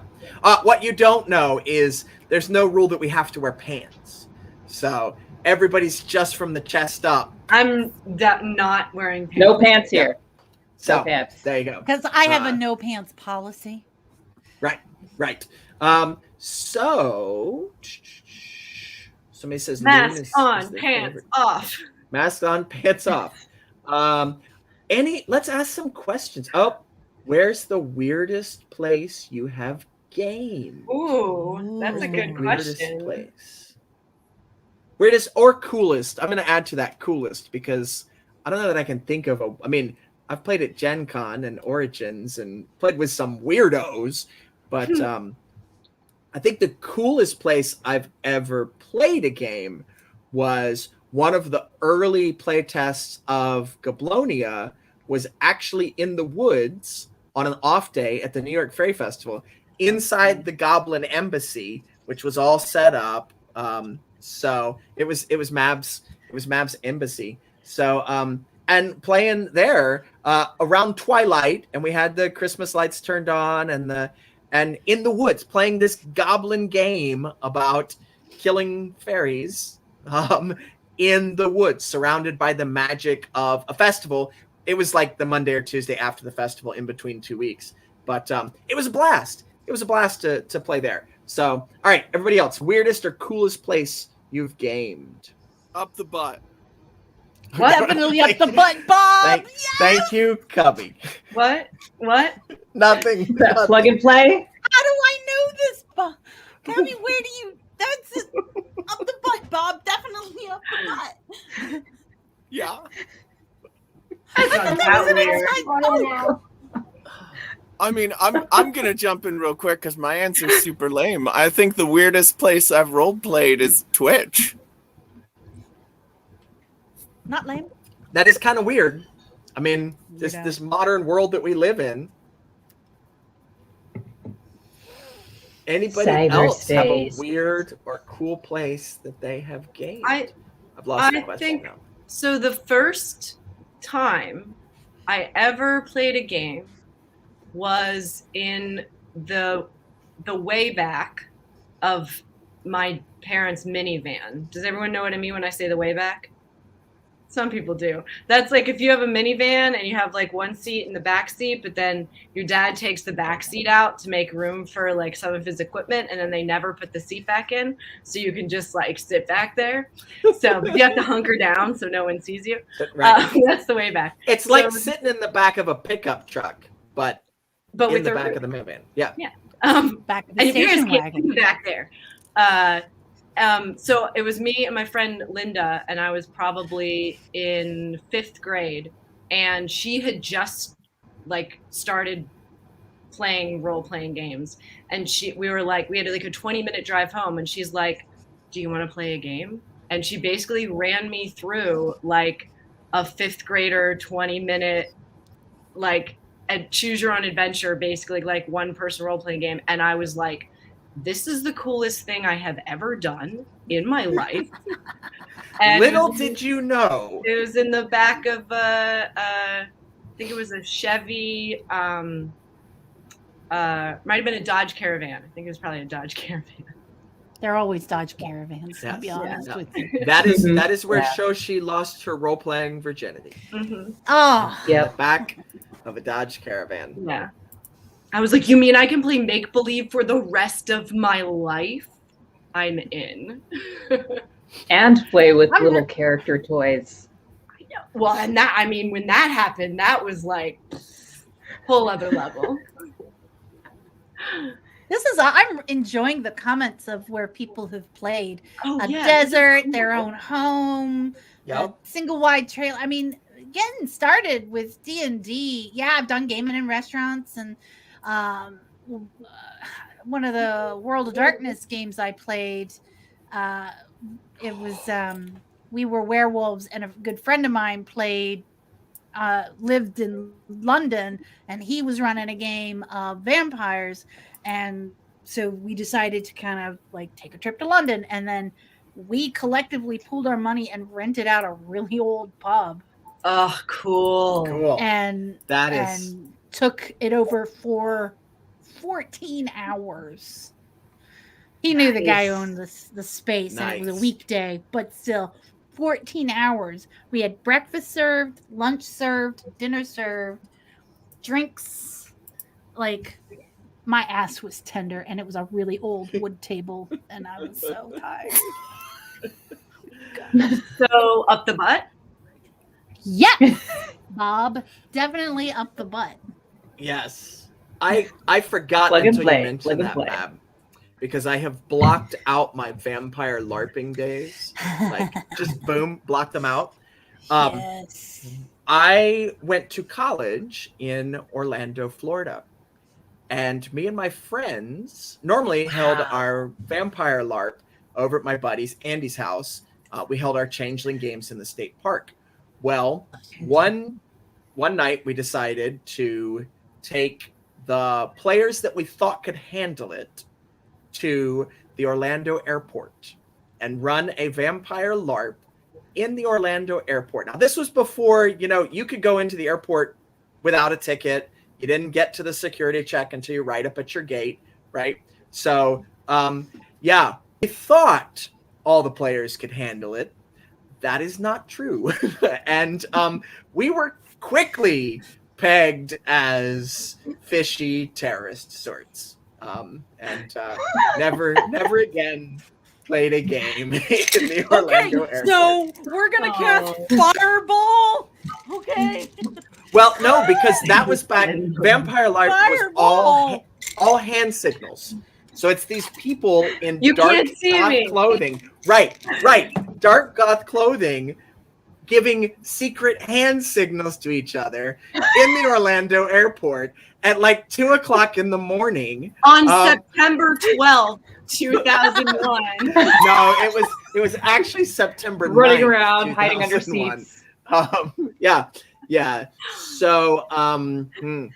what you don't know is there's no rule that we have to wear pants. So everybody's just from the chest up. I'm not wearing pants. No pants here. So no pants. There you go. Because I have a no pants policy. Right. So somebody says mask on, pants off. Mask on, pants off. Let's ask some questions. Oh, where's the weirdest place you have gamed? Ooh, that's a good question. Weirdest or coolest? I'm going to add to that coolest because I don't know that I can think of I've played at Gen Con and Origins and played with some weirdos, but I think the coolest place I've ever played a game was one of the early playtests of Goblonia was actually in the woods on an off day at the New York Fairy Festival inside the Goblin Embassy, which was all set up. So it was Mab's embassy. So and playing there around twilight, and we had the Christmas lights turned on, and in the woods playing this goblin game about killing fairies in the woods, surrounded by the magic of a festival. It was like the Monday or Tuesday after the festival, in between 2 weeks. But it was a blast. It was a blast to play there. So, all right, everybody else, weirdest or coolest place you've gamed? Up the butt. Definitely up the butt, Bob. Thank you, Cubby. What? Nothing. Plug and play. How do I know this, Bob? Cubby, where do you? That's it. Up the butt, Bob. Definitely up the butt. Yeah. I mean, I'm gonna jump in real quick because my answer's super lame. I think the weirdest place I've role played is Twitch. Not lame. That is kind of weird. I mean, this modern world that we live in. Anybody else have a weird or cool place that they have gamed? I've lost the question now. So the first time I ever played a game was in the way back of my parents' minivan. Does everyone know what I mean when I say the way back? Some people do. That's like if you have a minivan and you have like one seat in the back seat, but then your dad takes the back seat out to make room for like some of his equipment, and then they never put the seat back in, so you can just like sit back there. So but you have to hunker down so no one sees you. Right. That's the way back. It's like sitting in the back of a pickup truck, but in the back of the minivan. Yeah. Yeah. Back of the station wagon. Back there. So it was me and my friend Linda, and I was probably in 5th grade, and she had just like started playing role-playing games, and we had like a 20-minute drive home, and she's like, "Do you want to play a game?" And she basically ran me through like a 5th grader 20-minute like a choose your own adventure, basically like 1-person role-playing game, and I was like, this is the coolest thing I have ever done in my life. And Little did you know. it was in the back of I think it was a Chevy, might have been a Dodge Caravan. I think it was probably a Dodge Caravan. They're always Dodge Caravans, to be Yes. honest Yeah. with you. That is Mhm. that is where Yeah. Shoshi lost her role playing virginity. Mm-hmm. Oh, In Yep. the back of a Dodge Caravan. Yeah. I was like, you mean I can play make-believe for the rest of my life? I'm in. And play with I'm little re- character toys. Well, and that, I mean, when that happened, that was like whole other level. I'm enjoying the comments of where people have played Oh, a yeah. desert, their own home, a Yep. single wide trail. I mean, getting started with D&D. Yeah, I've done gaming in restaurants, and one of the World of Darkness games I played, it was we were werewolves, and a good friend of mine lived in London, and he was running a game of vampires, and so we decided to kind of like take a trip to London, and then we collectively pooled our money and rented out a really old pub Oh, cool. Cool. and That is and took it over for 14 hours. He knew the guy Nice. owned the space, and it was a Nice. weekday, but still 14 hours. We had breakfast served, lunch served, dinner served, drinks. Like, my ass was tender, and it was a really old wood table, and I was so tired. So up the butt. Yes, Bob, definitely up the butt. yes. I forgot Plug and until play, you mentioned plug and that, play. Mab, because I have blocked out my vampire LARPing days. Like, just boom, block them out. Yes. I went to college in Orlando, Florida. And me and my friends normally held Wow. our vampire LARP over at my buddy's Andy's house. We held our changeling games in the state park. Well, one night we decided to take the players that we thought could handle it to the Orlando airport and run a vampire LARP in the Orlando airport. Now, this was before, you could go into the airport without a ticket. You didn't get to the security check until you're right up at your gate, right? So, we thought all the players could handle it. That is not true. And we were quickly pegged as fishy terrorist sorts. And never again played a game in the Orlando airport. So we're gonna cast Fireball. Okay. Well, no, because that was back. Vampire LARP was all hand signals. So it's these people in You dark can't see goth me. clothing. Right. Dark goth clothing giving secret hand signals to each other in the Orlando airport at like 2:00 in the morning. On September 12th, 2001. No, it was actually September 9th, Running around, hiding under 2001. seats. Yeah. So,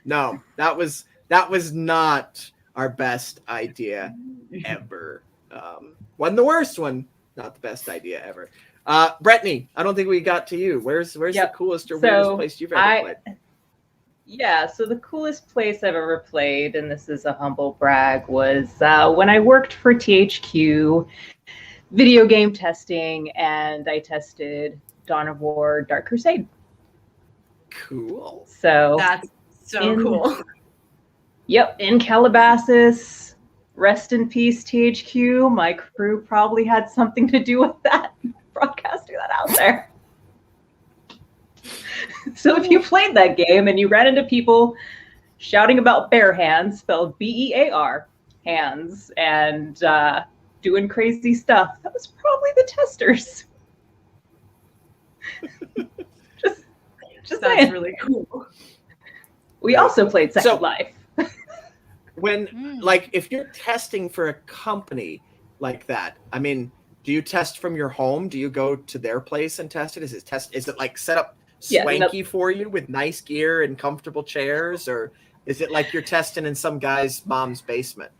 no, that was not our best idea ever. Wasn't the worst one, not the best idea ever. Brittany, I don't think we got to you. Where's the coolest or weirdest place you've ever played? Yeah, so the coolest place I've ever played, and this is a humble brag, was when I worked for THQ video game testing, and I tested Dawn of War Dark Crusade. Cool. So That's so cool. Yep, in Calabasas. Rest in peace, THQ. My crew probably had something to do with that, broadcasting that out there. So if you played that game and you ran into people shouting about bear hands, spelled BEAR, hands, and doing crazy stuff, that was probably the testers. just That's saying. really cool. We also played Second So- Life. When, like, if you're testing for a company like that, I mean, do you test from your home? Do you go to their place and test it? Is it like set up swanky for you with nice gear and comfortable chairs, or is it like you're testing in some guy's mom's basement?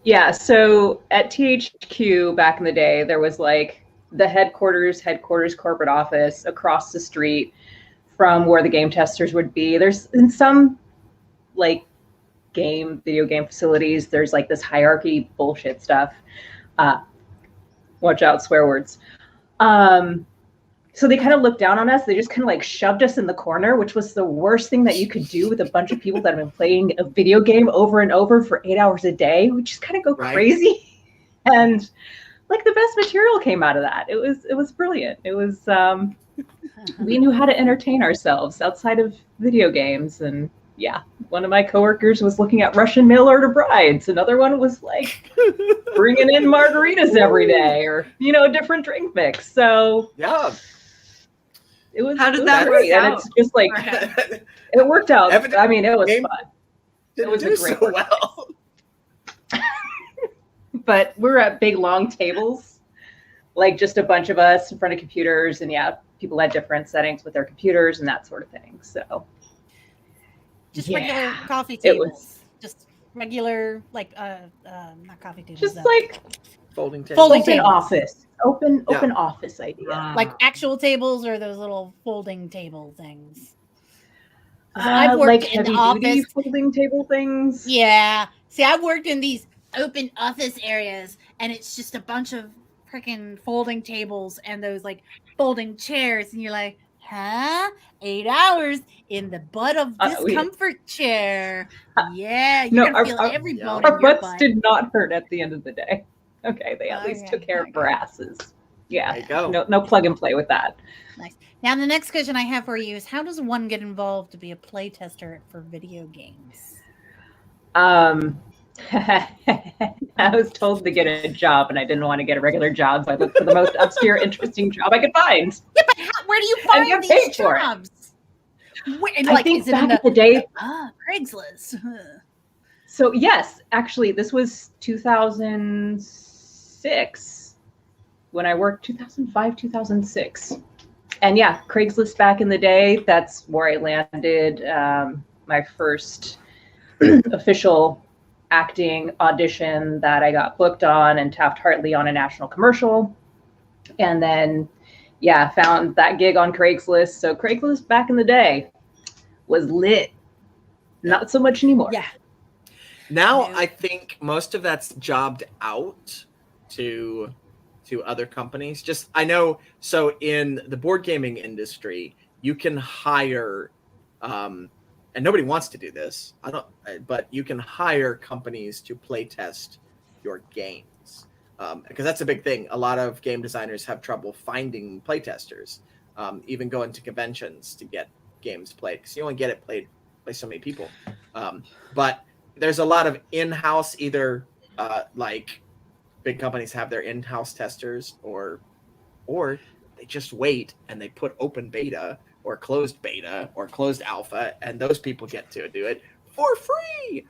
Yeah, so at THQ back in the day, there was like the headquarters corporate office across the street from where the game testers would be. There's in some like video game facilities, there's like this hierarchy bullshit stuff. Watch out, swear words. So they kind of looked down on us. They just kind of like shoved us in the corner, which was the worst thing that you could do with a bunch of people that have been playing a video game over and over for 8 hours a day, which just kind of go crazy. And like the best material came out of that. It was brilliant. It was we knew how to entertain ourselves outside of video games. And yeah, one of my coworkers was looking at Russian mail order brides. Another one was like bringing in margaritas every day, or a different drink mix. So yeah. How did that work out? And it's just like it worked out. I mean, it was fun. It was a great well. But we're at big long tables, like just a bunch of us in front of computers, and people had different settings with their computers and that sort of thing. So just regular coffee tables. Just regular not coffee tables. Just like folding tables. Open office. Open office idea. Like actual tables or those little folding table things. I've worked like in the office folding table things. Yeah. See, I've worked in these open office areas, and it's just a bunch of freaking folding tables and those like folding chairs, and you're like, huh? 8 hours in the butt of this comfort chair. Yeah, you're gonna feel every bone in your butt. Our butts did not hurt at the end of the day. Okay, they at least took care of our asses. Yeah, there you go. No plug and play with that. Nice. Now, the next question I have for you is, how does one get involved to be a playtester for video games? I was told to get a job, and I didn't want to get a regular job, so I looked for the most obscure, interesting job I could find. Yeah, but where do you find these jobs? I think back in the day, Craigslist. So yes, actually, this was 2006 when I worked. 2005, 2006, and yeah, Craigslist back in the day. That's where I landed my first official acting audition that I got booked on and Taft-Hartley on a national commercial. And then, found that gig on Craigslist. So Craigslist back in the day was lit. Not so much anymore. Yeah. Now I think most of that's jobbed out to other companies. Just I know. So in the board gaming industry, you can hire and nobody wants to do this. But you can hire companies to play test your games because that's a big thing. A lot of game designers have trouble finding playtesters, even going to conventions to get games played because you only get it played by so many people. But there's a lot of in-house, either like big companies have their in-house testers, or they just wait and they put open beta or closed beta or closed alpha, and those people get to do it for free.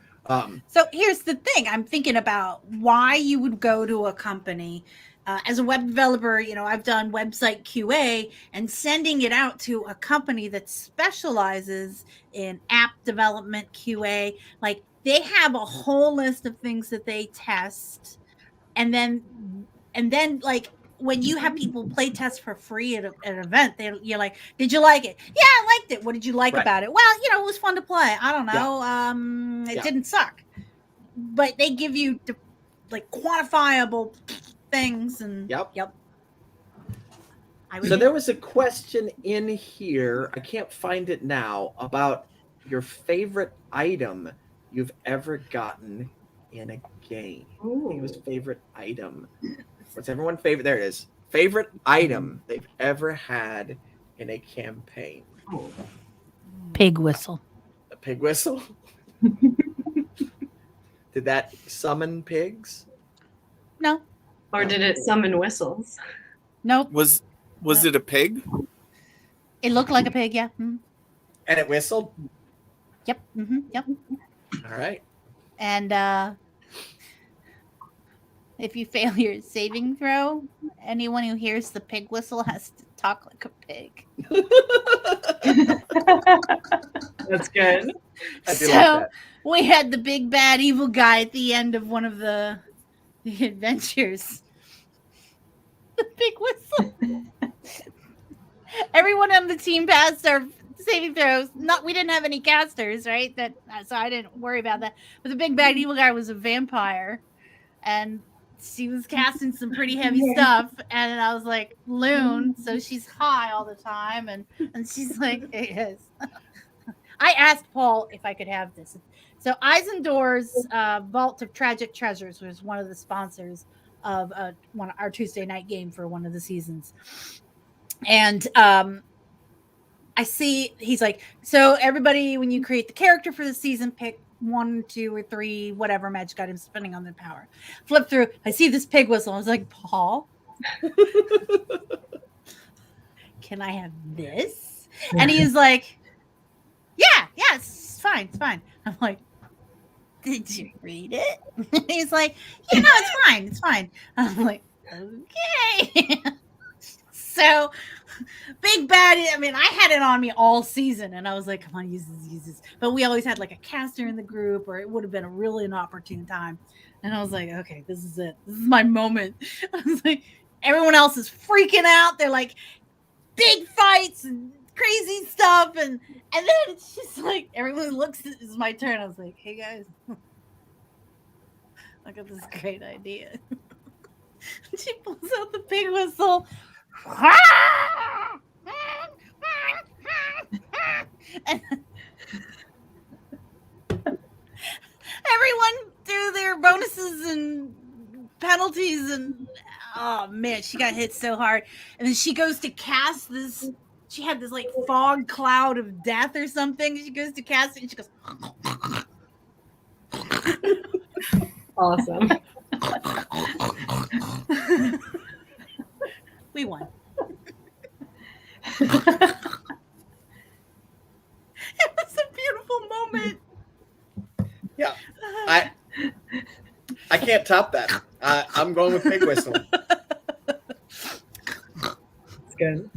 So here's the thing. I'm thinking about why you would go to a company. As a web developer, I've done website QA, and sending it out to a company that specializes in app development QA, like they have a whole list of things that they test. And then like, when you have people play test for free at an event, you're like, did you like it? Yeah, I liked it. What did you like about it? Well, it was fun to play. I don't know. It didn't suck. But they give you like quantifiable things. And Yep. So there was a question in here, I can't find it now, about your favorite item you've ever gotten in a game. I think it was favorite item. What's everyone's favorite? There it is. Favorite item they've ever had in a campaign. Pig whistle. A pig whistle? Did that summon pigs? No. Or did it summon whistles? Nope. Was it a pig? It looked like a pig, yeah. Mm-hmm. And it whistled? Yep. Mm-hmm. Yep. All right. And if you fail your saving throw, anyone who hears the pig whistle has to talk like a pig. That's good. I do So like that. we had the big bad evil guy at the end of one of the adventures. The big whistle. Everyone on the team passed their saving throws. We didn't have any casters, right? So I didn't worry about that. But the big bad evil guy was a vampire, and she was casting some pretty heavy stuff. And I was like, Loon, so she's high all the time, and she's like, yes. I asked Paul if I could have this. So Eisendoor's Vault of Tragic Treasures was one of the sponsors of our Tuesday night game for one of the seasons. And I see he's like, so everybody, when you create the character for the season, pick 1, 2, or 3, whatever magic items depending on their power. Flip through. I see this pig whistle. I was like, Paul, can I have this? And he's like, yeah, it's fine. I'm like, did you read it? He's like, yeah, no, it's fine. I'm like, okay. So big bad. I mean, I had it on me all season, and I was like, come on, use this. But we always had like a caster in the group, or it would have been an opportune time. And I was like, okay, this is it. This is my moment. I was like, everyone else is freaking out. They're like, big fights and crazy stuff, and then it's just like everyone looks. It's my turn. I was like, hey guys, I got this great idea. She pulls out the pig whistle. And everyone threw their bonuses and penalties, and oh man, she got hit so hard. And then she goes to cast this. She had this like fog cloud of death or something. She goes to cast it, and she goes. Awesome. We won. It was a beautiful moment. Yeah, I can't top that. I'm going with pig whistle. That's good.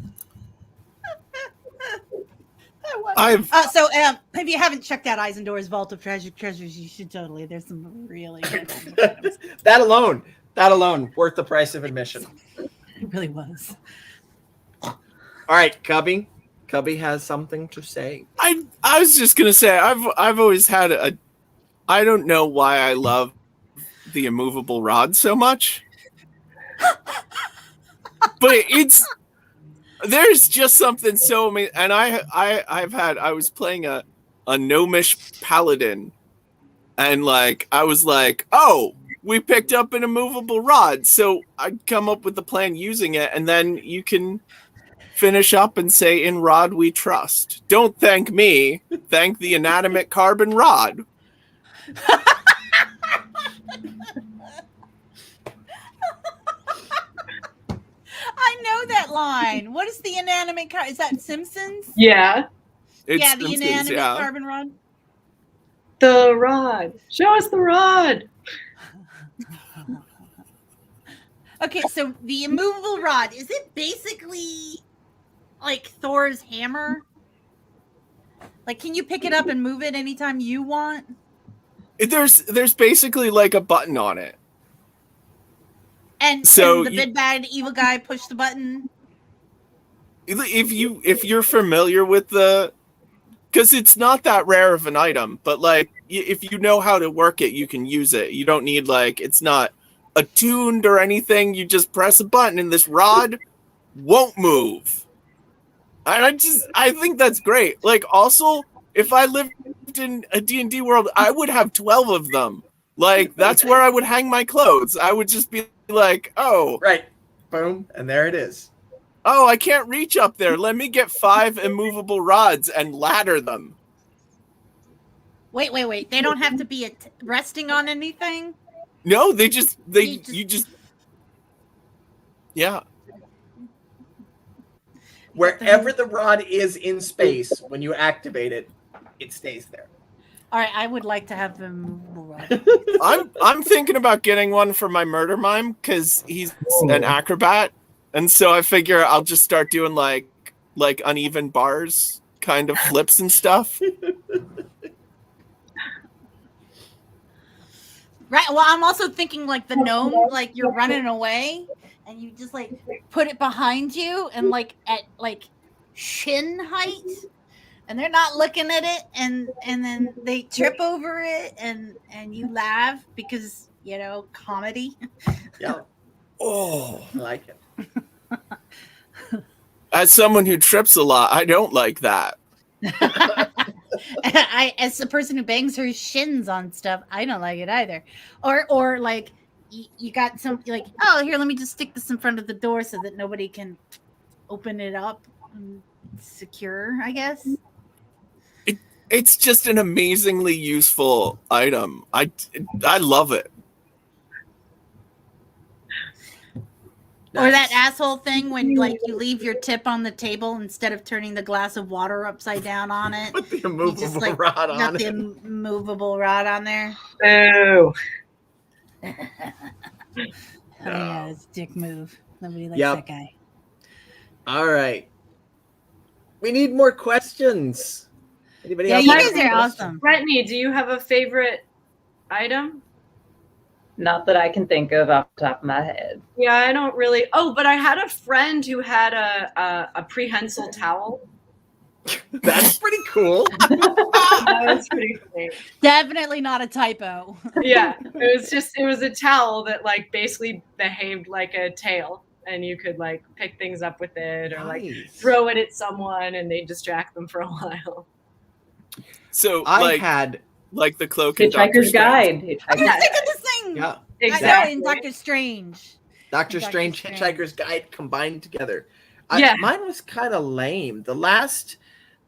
So if you haven't checked out Eisendoor's Vault of Treasures, you should totally. There's some really good items. That alone, worth the price of admission. It really was. All right, Cubby. Cubby has something to say. I was just gonna say I've always had I don't know why I love the immovable rod so much, but there's just something so amazing. And I was playing a gnomish paladin, and like I was like, oh, we picked up an immovable rod, so I'd come up with the plan using it, and then you can finish up and say, in rod we trust. Don't thank me, thank the inanimate carbon rod. I know that line. What is the inanimate car? Is that Simpsons? Yeah. It's Yeah, the Simpsons, inanimate yeah. carbon rod. The rod. Show us the rod. Okay, so the immovable rod, is it basically like Thor's hammer? Like, can you pick it up and move it anytime you want? There's basically like a button on it. And So the big bad evil guy pushed the button. If you're familiar with because it's not that rare of an item, but like if you know how to work it, you can use it. You don't need it's not attuned or anything. You just press a button and this rod won't move. And I think that's great. Like, also, if I lived in a D&D world, I would have 12 of them. Like, that's where I would hang my clothes. I would just be like, oh. Right. Boom. And there it is. Oh, I can't reach up there. Let me get 5 immovable rods and ladder them. Wait. They don't have to be resting on anything? No, yeah. Wherever the rod is in space, when you activate it, it stays there. All right, I would like to have the immovable rod. I'm thinking about getting one for my murder mime because he's an acrobat, And so I figure I'll just start doing like uneven bars kind of flips and stuff. Right. Well, I'm also thinking like the gnome, like you're running away and you just like put it behind you and like at like shin height and they're not looking at it and then they trip over it and you laugh because, you know, comedy. Yeah. Oh, I like it. As someone who trips a lot, I don't like that. As a person who bangs her shins on stuff, I don't like it either. Or like you got some like, oh, here, let me just stick this in front of the door so that nobody can open it up and secure, I guess. It's just an amazingly useful item. I love it. Or that asshole thing when like you leave your tip on the table instead of turning the glass of water upside down on it. Put the immovable just, like, rod on got it. the immovable rod on there. Oh. Oh yeah, it's a dick move. Nobody likes Yep. that guy. All right. We need more questions. Anybody Yeah, else you have guys a are question? awesome. Brittany, do you have a favorite item? Not that I can think of off the top of my head. Yeah, I don't really. Oh, but I had a friend who had a prehensile towel. That's pretty cool. That was pretty funny. Definitely not a typo. Yeah, it was a towel that like basically behaved like a tail, and you could like pick things up with it or like Nice. throw it at someone and they distract them for a while. So I had like the cloak and Dr. Hitchhiker's Strange. Guide. I was Hitchhiker's thinking the same. yeah, Exactly. In Doctor Strange. Doctor Doctor Strange, Strange. Hitchhiker's Guide combined together. Yeah. Mine was kind of lame. The last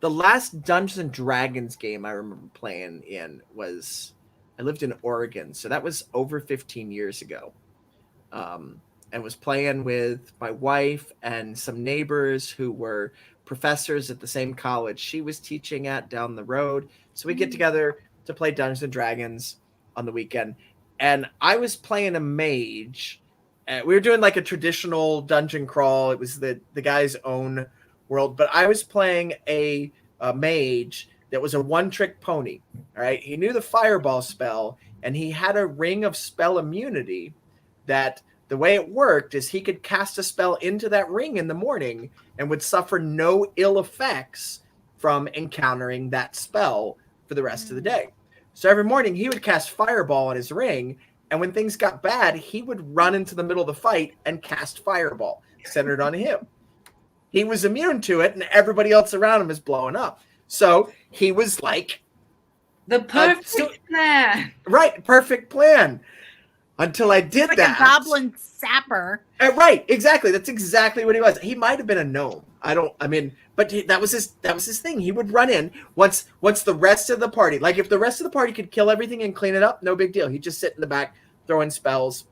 Dungeons and Dragons game I remember playing in was, I lived in Oregon, so that was over 15 years ago. And was playing with my wife and some neighbors who were professors at the same college she was teaching at down the road. So we get together to play Dungeons and Dragons on the weekend. And I was playing a mage. We were doing like a traditional dungeon crawl. It was the guy's own world, but I was playing a mage that was a one-trick pony. All right, he knew the fireball spell, and he had a ring of spell immunity. That the way it worked is he could cast a spell into that ring in the morning and would suffer no ill effects from encountering that spell for the rest of the day. So every morning he would cast fireball on his ring, and when things got bad, he would run into the middle of the fight and cast fireball centered on him. He was immune to it, and everybody else around him is blowing up. So he was like, The perfect plan. right, perfect plan. Until I did Like that. a goblin sapper. Right, exactly. That's exactly what he was. He might have been a gnome. But that was his thing. He would run in once the rest of the party, like if the rest of the party could kill everything and clean it up, no big deal. He'd just sit in the back throwing spells.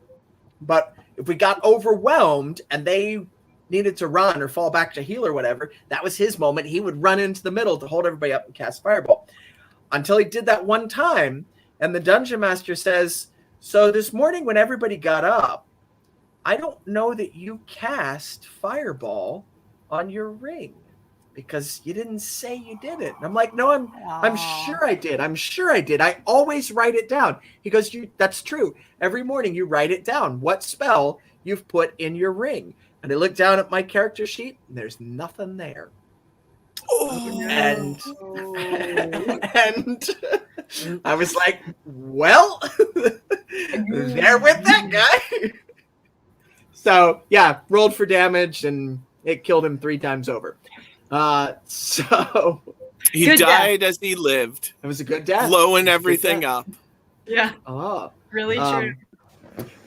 But if we got overwhelmed and they needed to run or fall back to heal or whatever, that was his moment. He would run into the middle to hold everybody up and cast fireball. Until he did that one time, and the dungeon master says, "So this morning when everybody got up, I don't know that you cast fireball on your ring because you didn't say you did it." And I'm like, "No, I'm sure I did. I'm sure I did. I always write it down." He goes, "That's true. Every morning you write it down, what spell you've put in your ring." And I look down at my character sheet and there's nothing there. And I was like, well, there with that guy. So yeah, rolled for damage and it killed him 3 times over. So He Good died as he lived, it was a good death. blowing everything up. Yeah, Oh, really true.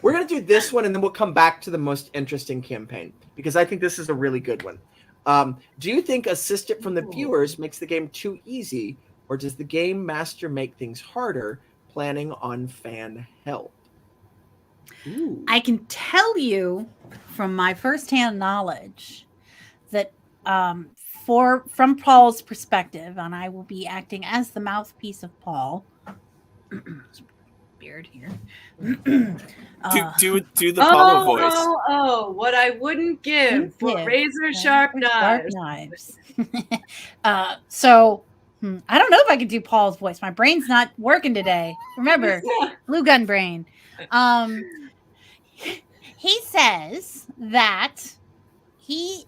we're gonna do this one and then we'll come back to the most interesting campaign because I think this is a really good one. Do you think assistant from the viewers makes the game too easy, or does the game master make things harder, planning on fan help? Ooh. I can tell you from my firsthand knowledge that from Paul's perspective, and I will be acting as the mouthpiece of Paul, beard here. Do the Paulo voice. What I wouldn't give for razor sharp knives. So I don't know if I could do Paul's voice. My brain's not working today. Remember, blue gun brain. He says that he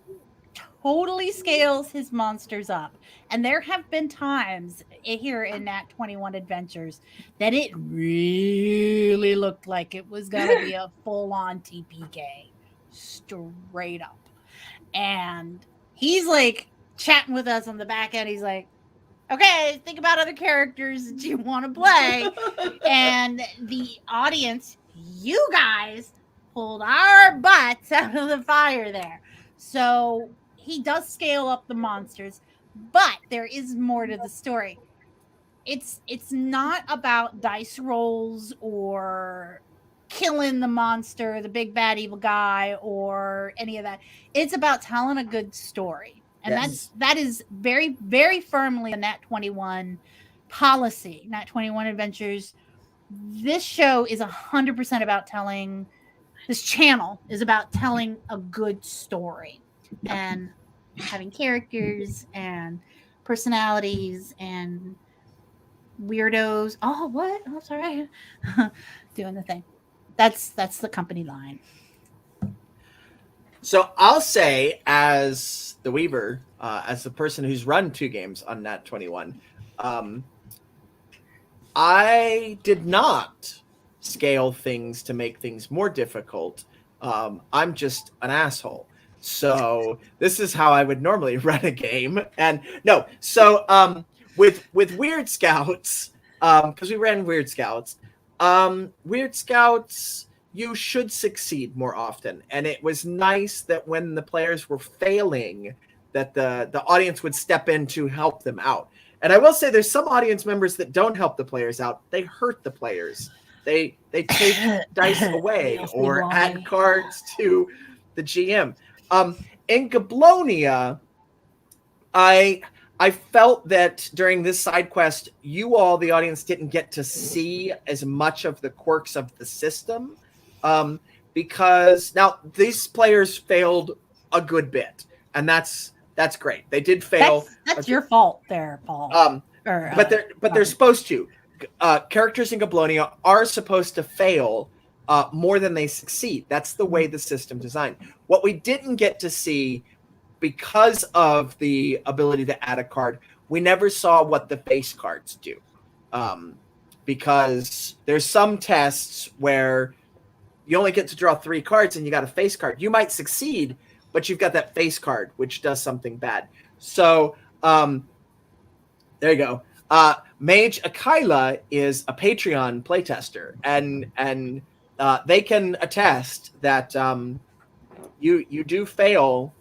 totally scales his monsters up. And there have been times here in Nat 21 Adventures that it really looked like it was going to be a full-on TPK. Straight up. And he's like chatting with us on the back end. He's like, okay, think about other characters that you want to play. And the audience, you guys, pulled our butts out of the fire there. So he does scale up the monsters, but there is more to the story. It's not about dice rolls or killing the monster, the big bad evil guy, or any of that. It's about telling a good story. And that is very, very firmly a Nat 21 policy. Nat 21 Adventures. This show is 100% about telling. This channel is about telling a good story and having characters and personalities and weirdos. Oh, what? Oh, sorry. Doing the thing. That's the company line. So I'll say, as the Weaver, as the person who's run 2 games on Nat 21, I did not scale things to make things more difficult. I'm just an asshole. So this is how I would normally run a game. And no, so with Weird Scouts, because we ran Weird Scouts, you should succeed more often. And it was nice that when the players were failing, that the audience would step in to help them out. And I will say there's some audience members that don't help the players out. They hurt the players. They take dice away or add cards to the GM. In Goblonia, I felt that during this side quest, you all, the audience, didn't get to see as much of the quirks of the system. Because now these players failed a good bit, and that's great. They did fail. That's your fault there, Paul. But they're supposed to. Characters in Goblonia are supposed to fail more than they succeed. That's the way the system designed. What we didn't get to see, because of the ability to add a card, we never saw what the face cards do. Because there's some tests where you only get to draw 3 cards and you got a face card. You might succeed, but you've got that face card, which does something bad. So there you go. Mage Akila is a Patreon playtester, and they can attest that you do fail.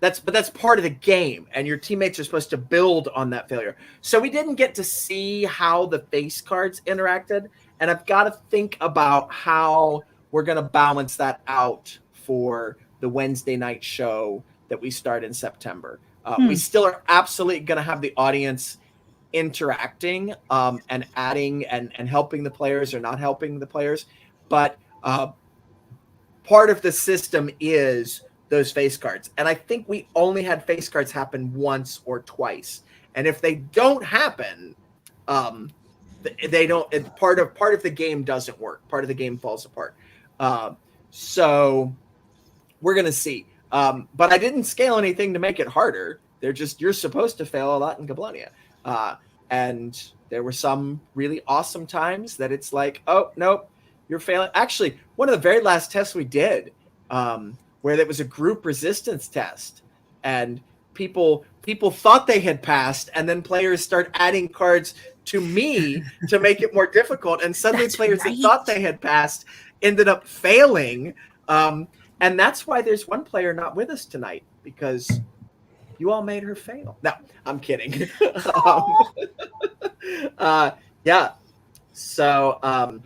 That's part of the game, and your teammates are supposed to build on that failure. So we didn't get to see how the face cards interacted, and I've got to think about how we're going to balance that out for the Wednesday night show that we start in September. We still are absolutely going to have the audience interacting and adding and helping the players or not helping the players. But part of the system is those face cards. And I think we only had face cards happen once or twice. And if they don't happen, they don't. Part of the game doesn't work. Part of the game falls apart. So we're going to see. But I didn't scale anything to make it harder. You're supposed to fail a lot in Goblonia. And there were some really awesome times that it's like, oh, nope, you're failing. Actually, one of the very last tests we did, where there was a group resistance test, and people thought they had passed, and then players start adding cards to me to make it more difficult. And suddenly players that thought they had passed ended up failing. And that's why there's one player not with us tonight, because you all made her fail. No, I'm kidding. Yeah. So, oh,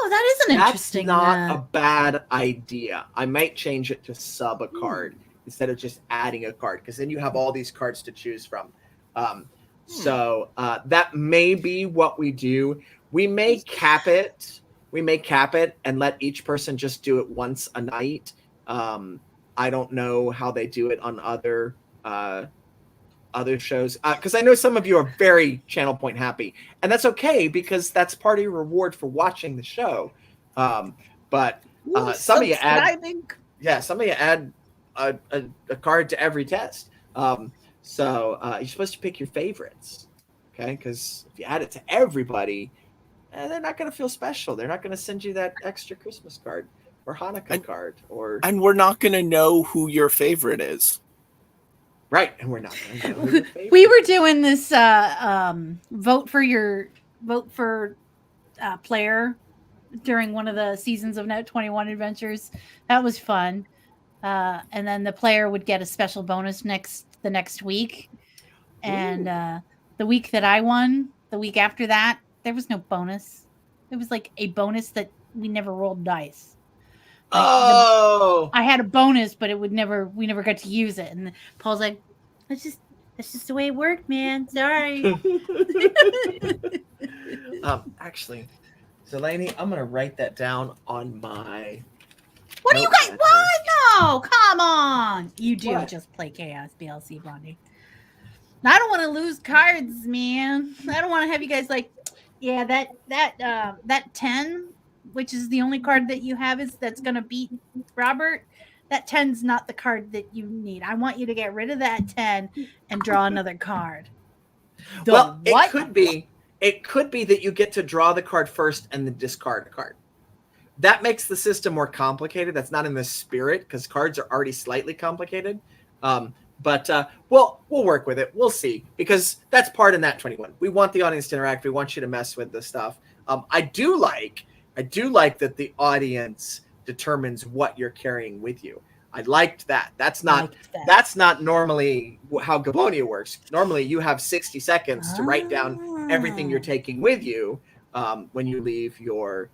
that is an interesting. That's not a bad idea. I might change it to sub a card instead of just adding a card, because then you have all these cards to choose from. So that may be what we do. We may cap it. And let each person just do it once a night. I don't know how they do it on other shows, because I know some of you are very channel point happy, and that's okay because that's part of your reward for watching the show. But some of you add a card to every test. So you're supposed to pick your favorites, okay? Because if you add it to everybody, they're not going to feel special. They're not going to send you that extra Christmas card or Hanukkah card, and we're not going to know who your favorite is. Right, and we're not going to know who your favorite We were doing this vote for player during one of the seasons of Net 21 Adventures. That was fun. And then the player would get a special bonus the next week. And the week that I won, the week after that, there was no bonus. It was like a bonus that we never rolled dice. Like I had a bonus, but we never got to use it. And Paul's like, that's just the way it worked, man. Sorry. Actually, Delaney, I'm gonna write that down on my. What do you guys? What? No, come on. You do What? just play Chaos, BLC, Blondie. I don't want to lose cards, man. I don't want to have you guys like, yeah, that 10, which is the only card that you have that's gonna beat Robert. That 10's not the card that you need. I want you to get rid of that 10 and draw another card. Well, it could be that you get to draw the card first and then discard a card. That makes the system more complicated. That's not in the spirit because cards are already slightly complicated. But we'll work with it. We'll see, because that's part of Nat 21. We want the audience to interact. We want you to mess with this stuff. I do like that the audience determines what you're carrying with you. I liked that. That's not normally how Goblonia works. Normally, you have 60 seconds to write down everything you're taking with you when you leave your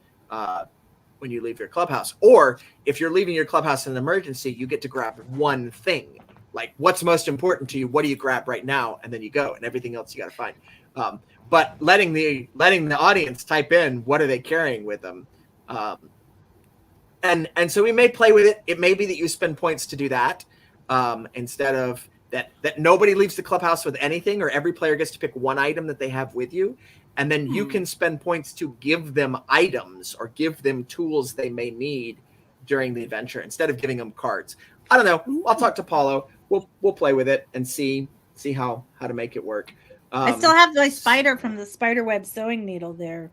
clubhouse. Or if you're leaving your clubhouse in an emergency, you get to grab one thing. Like, what's most important to you? What do you grab right now? And then you go, and everything else you got to find. But letting the audience type in what are they carrying with them. And so we may play with it. It may be that you spend points to do that instead of that nobody leaves the clubhouse with anything, or every player gets to pick one item that they have with you. And then you can spend points to give them items or give them tools they may need during the adventure instead of giving them cards. I don't know. I'll talk to Paulo. We'll play with it and see how to make it work. I still have my spider from the spiderweb sewing needle there,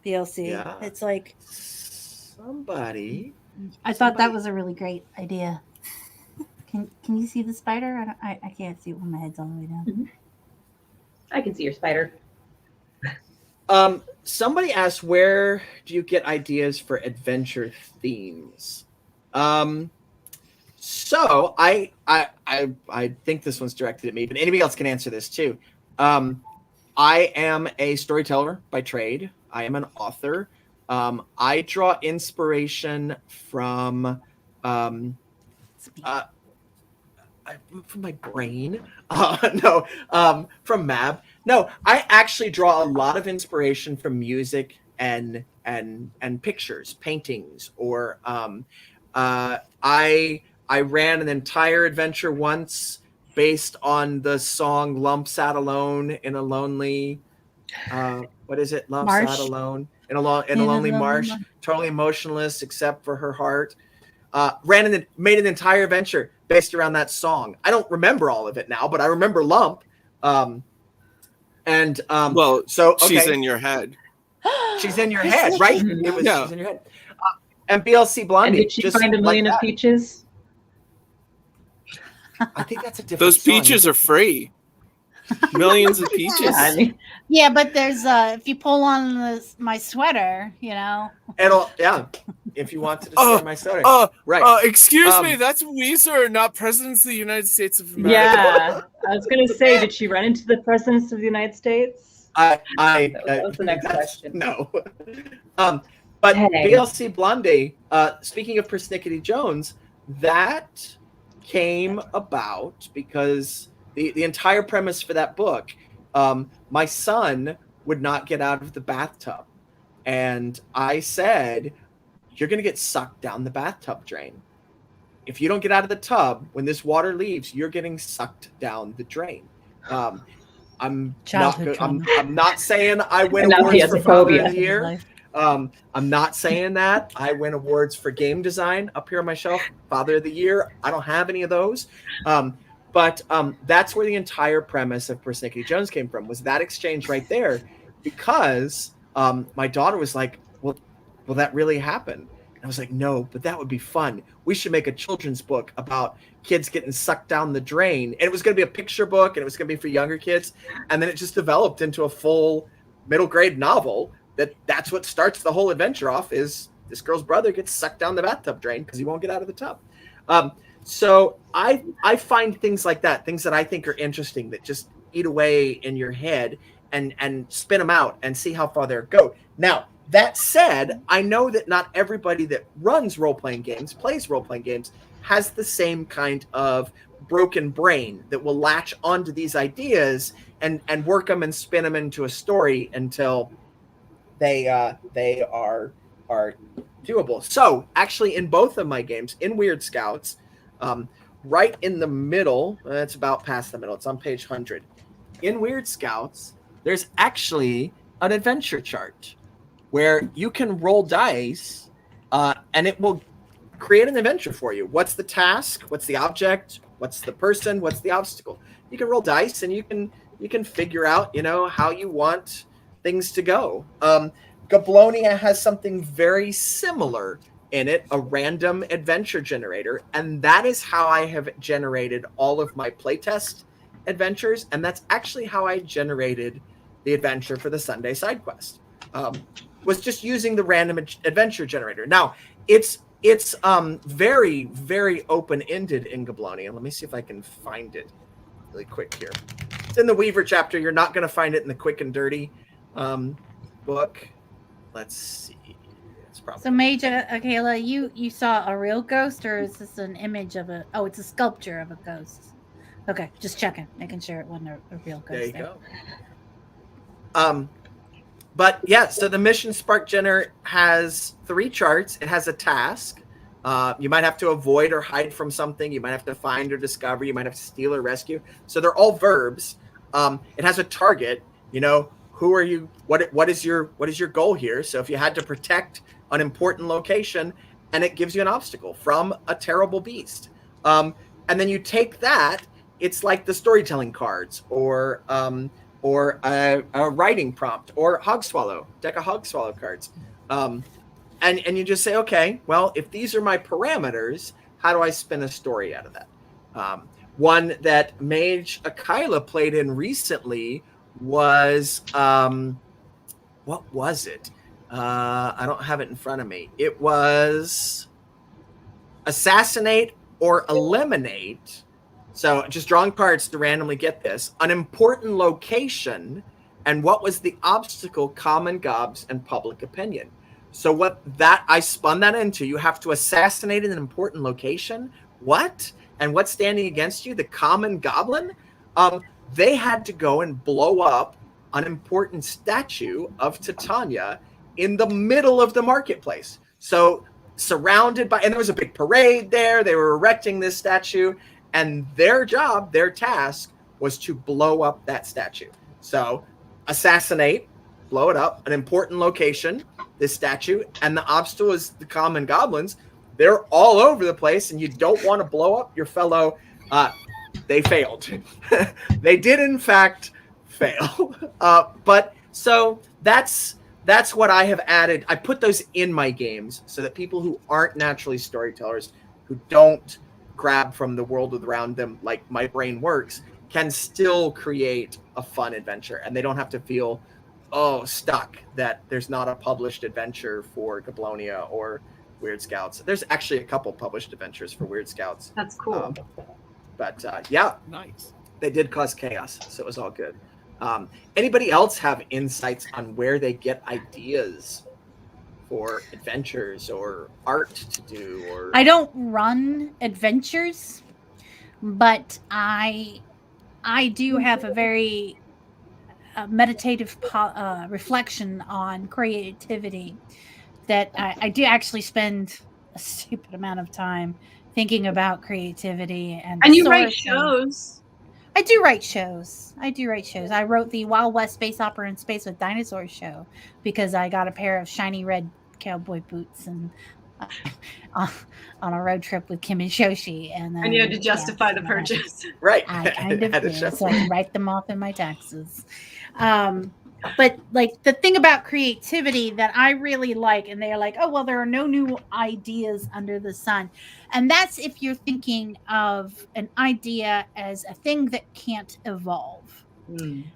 BLC. Yeah. It's like somebody. I thought that was a really great idea. Can you see the spider? I can't see it when my head's all the way down. Mm-hmm. I can see your spider. Somebody asked, where do you get ideas for adventure themes? So I think this one's directed at me, but anybody else can answer this too. I am a storyteller by trade. I am an author. I draw inspiration from my brain. From Mab. No, I actually draw a lot of inspiration from music and pictures, paintings, or I ran an entire adventure once based on the song "Lump Sat Alone in a Lonely." What is it? Lump Marsh? Sat Alone in a lonely marsh, totally emotionless except for her heart. Made an entire adventure based around that song. I don't remember all of it now, but I remember Lump. So okay. She's in your head. She's in your head, right? She's in your head. And BLC Blondie. And did she find a million of peaches? I think that's a different Those peaches are free. Millions of peaches. Yeah, but there's if you pull on my sweater, if you want to destroy my sweater. Right. Excuse me, that's Weezer, not Presidents of the United States of America. Yeah, I was going to say, did she run into the Presidents of the United States? That was the next question. No. But BLC Blondie, speaking of Persnickety Jones, that came about because the entire premise for that book My son would not get out of the bathtub. And I said, you're going to get sucked down the bathtub drain. If you don't get out of the tub, when this water leaves, you're getting sucked down the drain. I'm not saying I win And now he awards has for a Father phobia. of the Year. I'm not saying that. I win awards for game design up here on my shelf. Father of the Year, I don't have any of those. But that's where the entire premise of Persnickety Jones came from, was that exchange right there. Because my daughter was like, well, will that really happen? And I was like, no, but that would be fun. We should make a children's book about kids getting sucked down the drain. And it was going to be a picture book, and it was going to be for younger kids. And then it just developed into a full middle grade novel. That's what starts the whole adventure off, is this girl's brother gets sucked down the bathtub drain because he won't get out of the tub. So I find things like that, things that I think are interesting, that just eat away in your head, and spin them out and see how far they go. Now, that said, I know that not everybody that runs role-playing games, plays role-playing games, has the same kind of broken brain that will latch onto these ideas and work them and spin them into a story until they are doable. So actually, in both of my games, in Weird Scouts, right in the middle, it's about past the middle, it's on page 100. In Weird Scouts, there's actually an adventure chart where you can roll dice and it will create an adventure for you. What's the task? What's the object? What's the person? What's the obstacle? You can roll dice and you can figure out, how you want things to go. Goblonia has something very similar in it, a random adventure generator. And that is how I have generated all of my playtest adventures. And that's actually how I generated the adventure for the Sunday side quest. Was just using the random adventure generator. Now, it's very, very open-ended in Goblonia. Let me see if I can find it really quick here. It's in the Weaver chapter. You're not going to find it in the Quick and Dirty book. Let's see. It's probably So, Major, Kayla, you saw a real ghost, or is this an image of a? Oh, it's a sculpture of a ghost. Okay, just checking, making sure it wasn't a real ghost. There you go. But yeah, so the Mission Spark Generator has 3 charts. It has a task. You might have to avoid or hide from something. You might have to find or discover. You might have to steal or rescue. So they're all verbs. It has a target. Who are you? What is your goal here? So if you had to protect an important location, and it gives you an obstacle from a terrible beast, and then you take that. It's like the storytelling cards, or a writing prompt, or deck of hog swallow cards. And you just say, okay, well, if these are my parameters, how do I spin a story out of that? One that Mage Akila played in recently was, what was it? I don't have it in front of me. It was Assassinate or Eliminate. So just drawing cards to randomly get this. An important location, and what was the obstacle, common gobs, and public opinion. So I spun that into, you have to assassinate an important location. What? And what's standing against you? The common goblin? They had to go and blow up an important statue of Titania in the middle of the marketplace. So surrounded by, and there was a big parade there. They were erecting this statue. And their job, their task, was to blow up that statue. So assassinate, blow it up, an important location, this statue, and the obstacle is the common goblins. They're all over the place, and you don't want to blow up your fellow. They failed. They did, in fact, fail. But so that's what I have added. I put those in my games so that people who aren't naturally storytellers, who don't grab from the world around them like my brain works, can still create a fun adventure, and they don't have to feel stuck that there's not a published adventure for Goblonia or Weird Scouts. There's actually a couple published adventures for Weird Scouts. That's cool. But yeah, Nice. they did cause chaos, so it was all good. Anybody else have insights on where they get ideas for adventures or art to do? Or I don't run adventures, but I do have a very meditative reflection on creativity that I do actually spend a stupid amount of time thinking about creativity and you write shows. I do write shows. I wrote the Wild West Space Opera in Space with Dinosaurs show because I got a pair of shiny red cowboy boots and on a road trip with Kim and Shoshi, and you had to justify the purchase. Right. I kind of Had to do, show. so I can write them off in my taxes. But like the thing about creativity that I really like, and they're like, oh, well, there are no new ideas under the sun. And that's if you're thinking of an idea as a thing that can't evolve.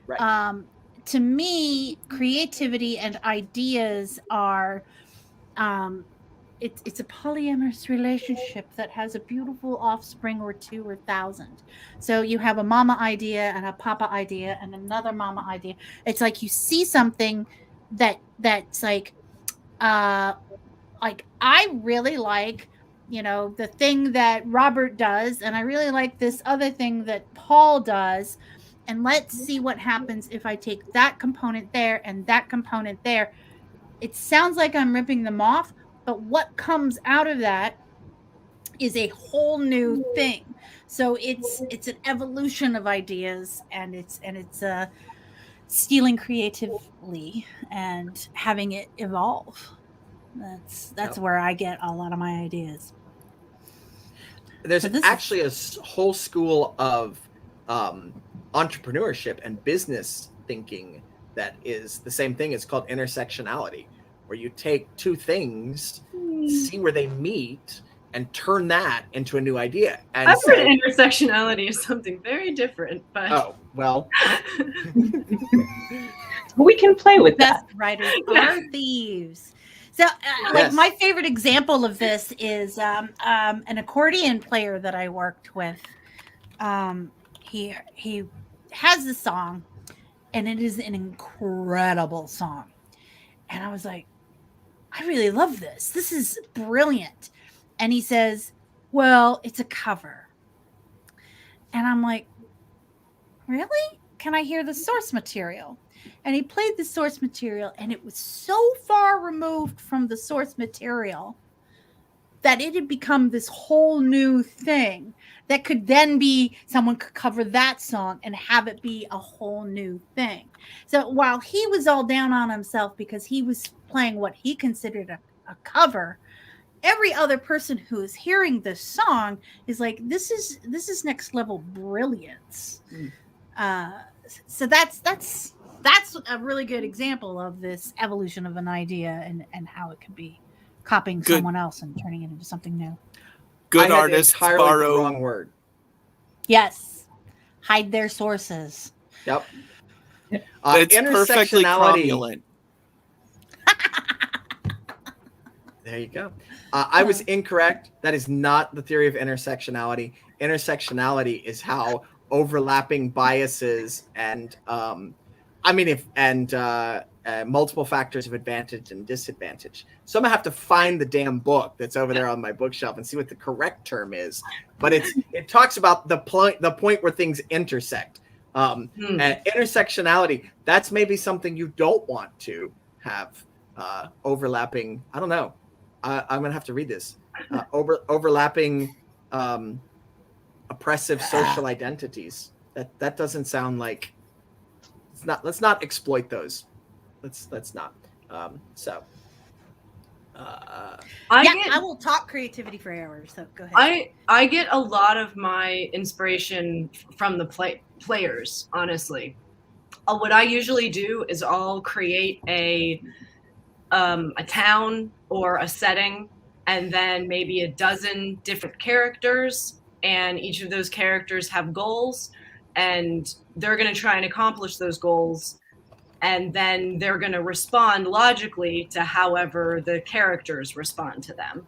Right. To me, creativity and ideas are it's a polyamorous relationship that has a beautiful offspring or two or thousand. So you have a mama idea and a papa idea and another mama idea. It's like you see something that's like I really like, the thing that Robert does, and I really like this other thing that Paul does, and let's see what happens if I take that component there and that component there. It sounds like I'm ripping them off, but what comes out of that is a whole new thing. So it's an evolution of ideas, and it's stealing creatively and having it evolve. That's where I get a lot of my ideas. There's actually a whole school of entrepreneurship and business thinking that is the same thing. It's called intersectionality, where you take two things, see where they meet, and turn that into a new idea. And I've heard intersectionality is something very different, but oh well, we can play with best that. writers are thieves. So, like my favorite example of this is an accordion player that I worked with. He has this song, and it is an incredible song. And I was like, I really love this. This is brilliant. And he says, well, it's a cover. And I'm like, really? Can I hear the source material? And he played the source material, and it was so far removed from the source material that it had become this whole new thing that could then be, someone could cover that song and have it be a whole new thing. So while he was all down on himself because he was playing what he considered a cover, every other person who is hearing this song is like, this is next level brilliance. So that's a really good example of this evolution of an idea and how it could be copying someone else and turning it into something new. Good artists borrow the wrong word. Yes, hide their sources. Yep. It's perfectly cromulent. There you go. I was incorrect. That is not the theory of intersectionality. Intersectionality is how overlapping biases and multiple factors of advantage and disadvantage. So I'm gonna have to find the damn book that's over there on my bookshelf and see what the correct term is. But it talks about the point where things intersect. And intersectionality, that's maybe something you don't want to have overlapping. I don't know. I'm gonna have to read this. Overlapping oppressive social identities. That doesn't sound like. Let's not exploit those. Let's not. I will talk creativity for hours. So go ahead. I get a lot of my inspiration from the players. Honestly, what I usually do is I'll create a town or a setting, and then maybe a dozen different characters, and each of those characters have goals, and they're going to try and accomplish those goals, and then they're going to respond logically to however the characters respond to them.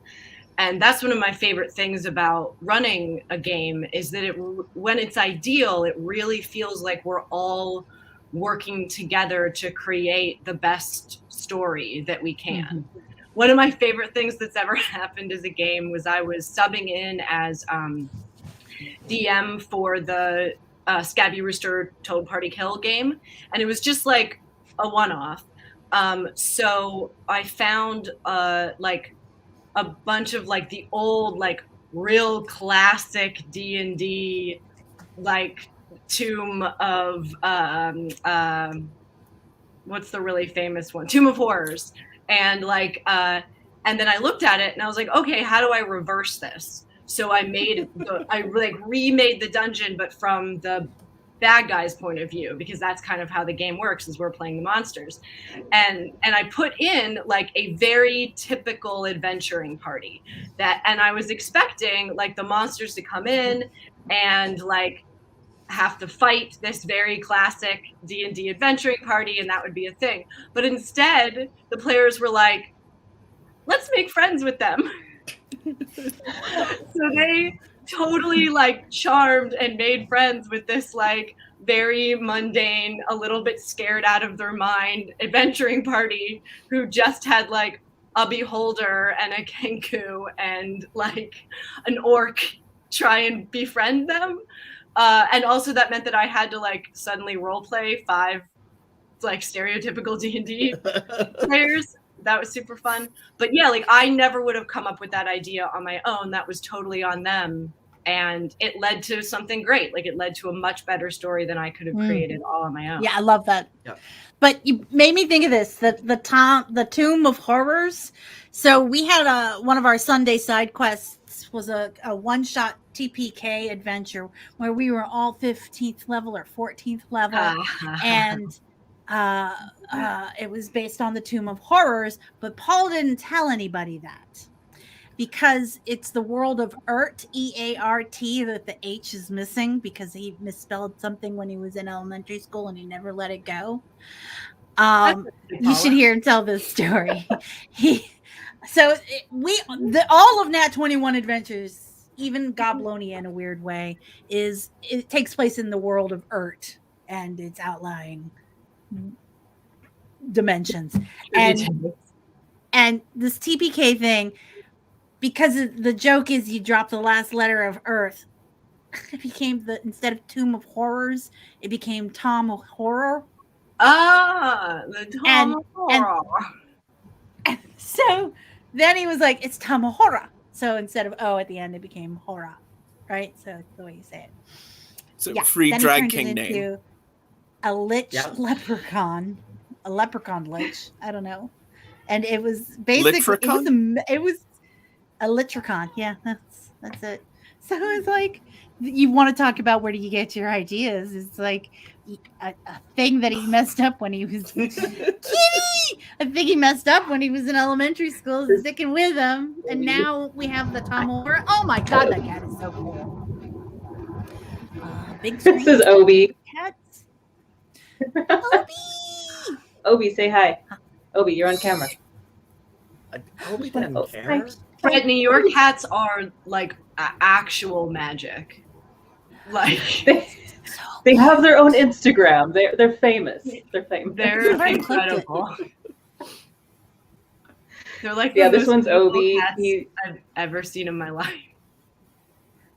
And that's one of my favorite things about running a game, is that when it's ideal, it really feels like we're all working together to create the best story that we can. Mm-hmm. One of my favorite things that's ever happened as a game was I was subbing in as DM for the Scabby Rooster Toad Party Kill game, and it was just like a one-off. So I found like a bunch of like the old, like real classic D&D, like Tomb of what's the really famous one? Tomb of Horrors. And like and then I looked at it and I was like, okay, how do I reverse this? So I remade the dungeon, but from the bad guy's point of view, because that's kind of how the game works, is we're playing the monsters. And I put in like a very typical adventuring party and I was expecting like the monsters to come in and like have to fight this very classic D&D adventuring party, and that would be a thing. But instead, the players were like, let's make friends with them. So they totally like charmed and made friends with this like very mundane, a little bit scared out of their mind adventuring party who just had like a beholder and a kenku and like an orc try and befriend them. And also that meant that I had to like suddenly role play 5 like stereotypical D&D players. That was super fun. But yeah, like I never would have come up with that idea on my own. That was totally on them. And it led to something great. Like it led to a much better story than I could have created all on my own. Yeah, I love that. Yeah. But you made me think of this, the Tomb of Horrors. So we had one of our Sunday side quests was a one-shot TPK adventure where we were all 15th level or 14th level. And it was based on the Tomb of Horrors, but Paul didn't tell anybody that because it's the world of Ert, E-A-R-T, that the H is missing because he misspelled something when he was in elementary school and he never let it go. You should hear him tell this story. All of Nat 21 Adventures, even Goblonia in a weird way, it takes place in the world of Ert and its outlying dimensions. And this TPK thing, because the joke is you drop the last letter of Earth, it became instead of Tomb of Horrors, it became Tom of Horror. The Tom of Horror. And so then he was like, it's Tom of Horror. So instead of O at the end, it became Horror. Right? So that's the way you say it. So free drag king name. A lich leprechaun. A leprechaun lich. I don't know. And it was basically it was a litricon. Yeah, that's it. So it's like, you want to talk about where do you get your ideas? It's like a thing that he messed up when he was Kitty! A thing he messed up when he was in elementary school is sticking with him. And now we have the Tom Horror. Oh my god, that cat is so cool. Big This is Obi. Cats. Obi! Obi, say hi. Obi, you're on camera. Obi doesn't care. Fred, New York cats are like actual magic. Like they have their own Instagram. They're famous. They're famous. They're incredible. They're like this one's Obi. I've ever seen in my life.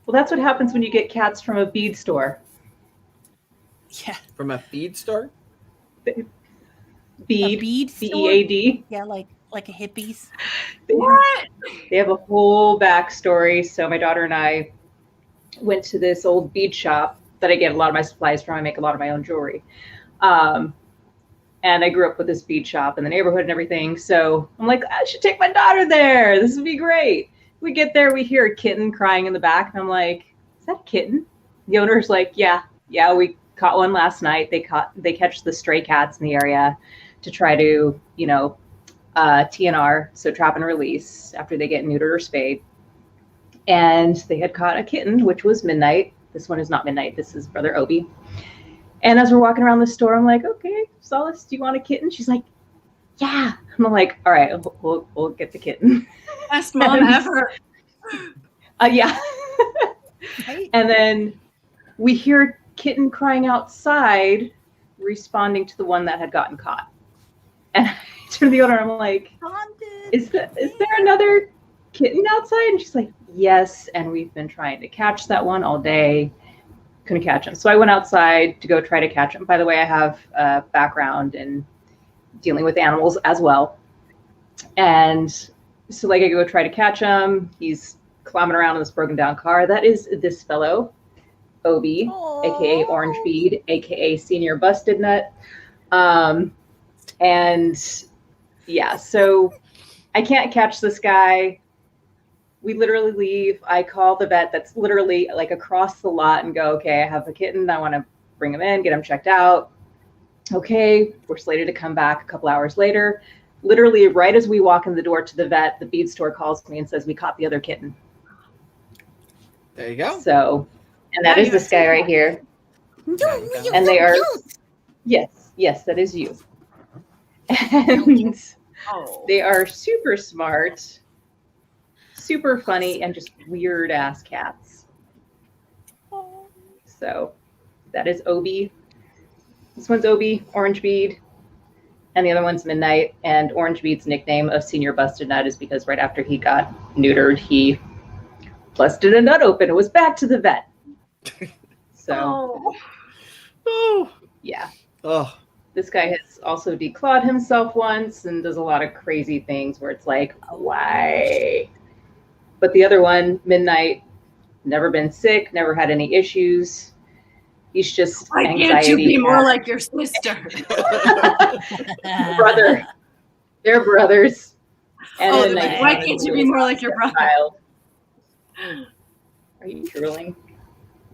Well, that's what happens when you get cats from a bead store. Yeah. From a feed store? Bead. Store? B-E-A-D. Yeah, like a hippies. What? They have a whole backstory. So my daughter and I went to this old bead shop that I get a lot of my supplies from. I make a lot of my own jewelry. And I grew up with this bead shop in the neighborhood and everything. So I'm like, I should take my daughter there. This would be great. We get there, we hear a kitten crying in the back. And I'm like, is that a kitten? The owner's like, yeah, we caught one last night. They catch the stray cats in the area to try to, TNR, so trap and release, after they get neutered or spayed. And they had caught a kitten, which was Midnight. This one is not Midnight. This is Brother Obi. And as we're walking around the store, I'm like, okay, Solace, do you want a kitten? She's like, yeah. And I'm like, all right, we'll get the kitten. Best mom ever. Yeah. Right. And then we hear kitten crying outside, responding to the one that had gotten caught. And I turn to the owner, I'm like, is there another kitten outside? And she's like, yes. And we've been trying to catch that one all day. couldn't catch him. So I went outside to go try to catch him. By the way, I have a background in dealing with animals as well. And so like I go try to catch him. He's climbing around in this broken down car. That is this fellow, Obi, aka Orange Bead, aka Senior Busted Nut. And yeah, so I can't catch this guy. We literally leave. I call the vet that's literally like across the lot and go, okay, I have a kitten. I want to bring him in, get him checked out. Okay, we're slated to come back a couple hours later. Literally right as we walk in the door to the vet, the bead store calls me and says, we caught the other kitten. There you go. So, and that is this guy right here. And they are, yes, that is you. And they are super smart, super funny, and just weird ass cats. So that is Obi. This one's Obi, Orange Bead, and the other one's Midnight. And Orange Bead's nickname of Senior Busted Nut is because right after he got neutered, he busted a nut open. It was back to the vet. So, yeah. Oh. This guy has also declawed himself once and does a lot of crazy things where it's like, why? But the other one, Midnight, never been sick, never had any issues. He's just Why anxiety. can't you be more like your sister? Brother. They're brothers. And why can't you be more like your brother? Child. Are you drooling?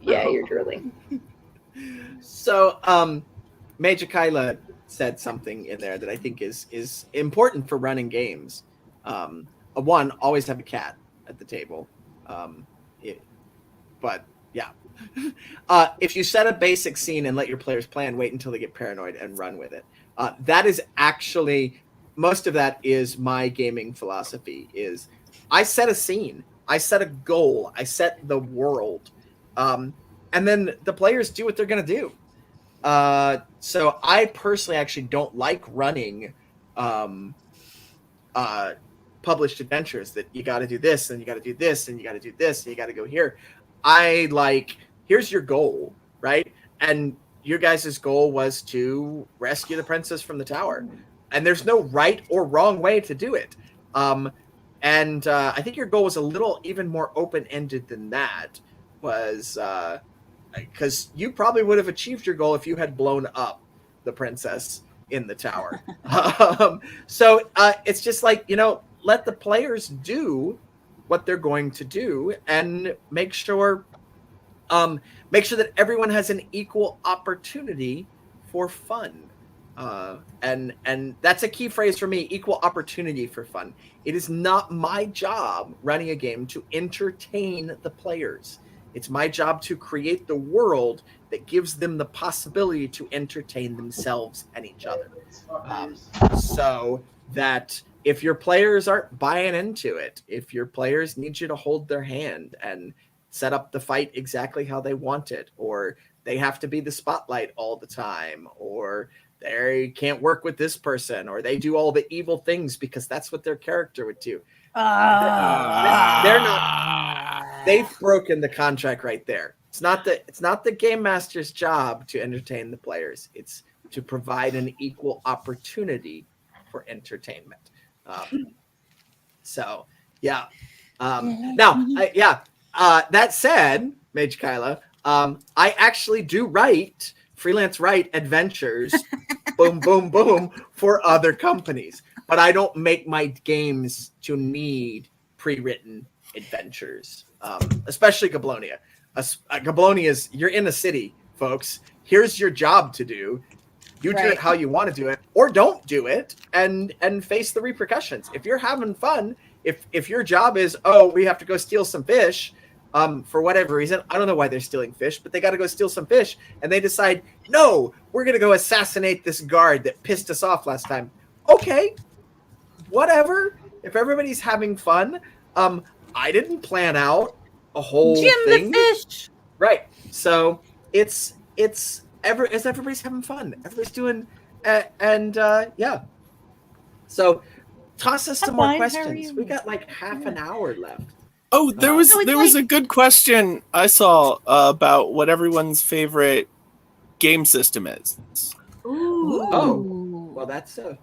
Yeah, you're drooling. So, Major Kyla said something in there that I think is important for running games. One, always have a cat at the table. But yeah, if you set a basic scene and let your players plan, wait until they get paranoid and run with it. That is actually, most of that is my gaming philosophy. Is I set a scene, I set a goal, I set the world, and then the players do what they're gonna do. So I personally actually don't like running published adventures that you got to do this and you got to do this and you got to do this and you got to go here. I like, here's your goal, right? And your guys' goal was to rescue the princess from the tower. And there's no right or wrong way to do it. And I think your goal was a little even more open-ended than that. Was because you probably would have achieved your goal if you had blown up the princess in the tower. So it's just like, let the players do what they're going to do and make sure that everyone has an equal opportunity for fun. And that's a key phrase for me, equal opportunity for fun. It is not my job running a game to entertain the players. It's my job to create the world that gives them the possibility to entertain themselves and each other. So that if your players aren't buying into it, if your players need you to hold their hand and set up the fight exactly how they want it, or they have to be the spotlight all the time, or they can't work with this person, or they do all the evil things because that's what their character would do. They're not. They've broken the contract right there. It's not the game master's job to entertain the players. It's to provide an equal opportunity for entertainment. So yeah. That said, Mage Kyla, I actually do freelance write adventures, boom, boom, boom, for other companies. But I don't make my games to need pre-written adventures, especially Goblonia. Goblonia is, you're in a city, folks. Here's your job to do. You do it how you want to do it, or don't do it, and face the repercussions. If you're having fun, if your job is, we have to go steal some fish, for whatever reason, I don't know why they're stealing fish, but they got to go steal some fish, and they decide, no, we're going to go assassinate this guard that pissed us off last time. Okay, whatever. If everybody's having fun, I didn't plan out a whole thing. The fish. Right. So it's everybody's having fun. Everybody's doing, yeah. So toss us some more questions. We got like half an hour left. Oh, there was So it's there was like- a good question I saw about what everyone's favorite game system is. Ooh. Oh. Well, it's a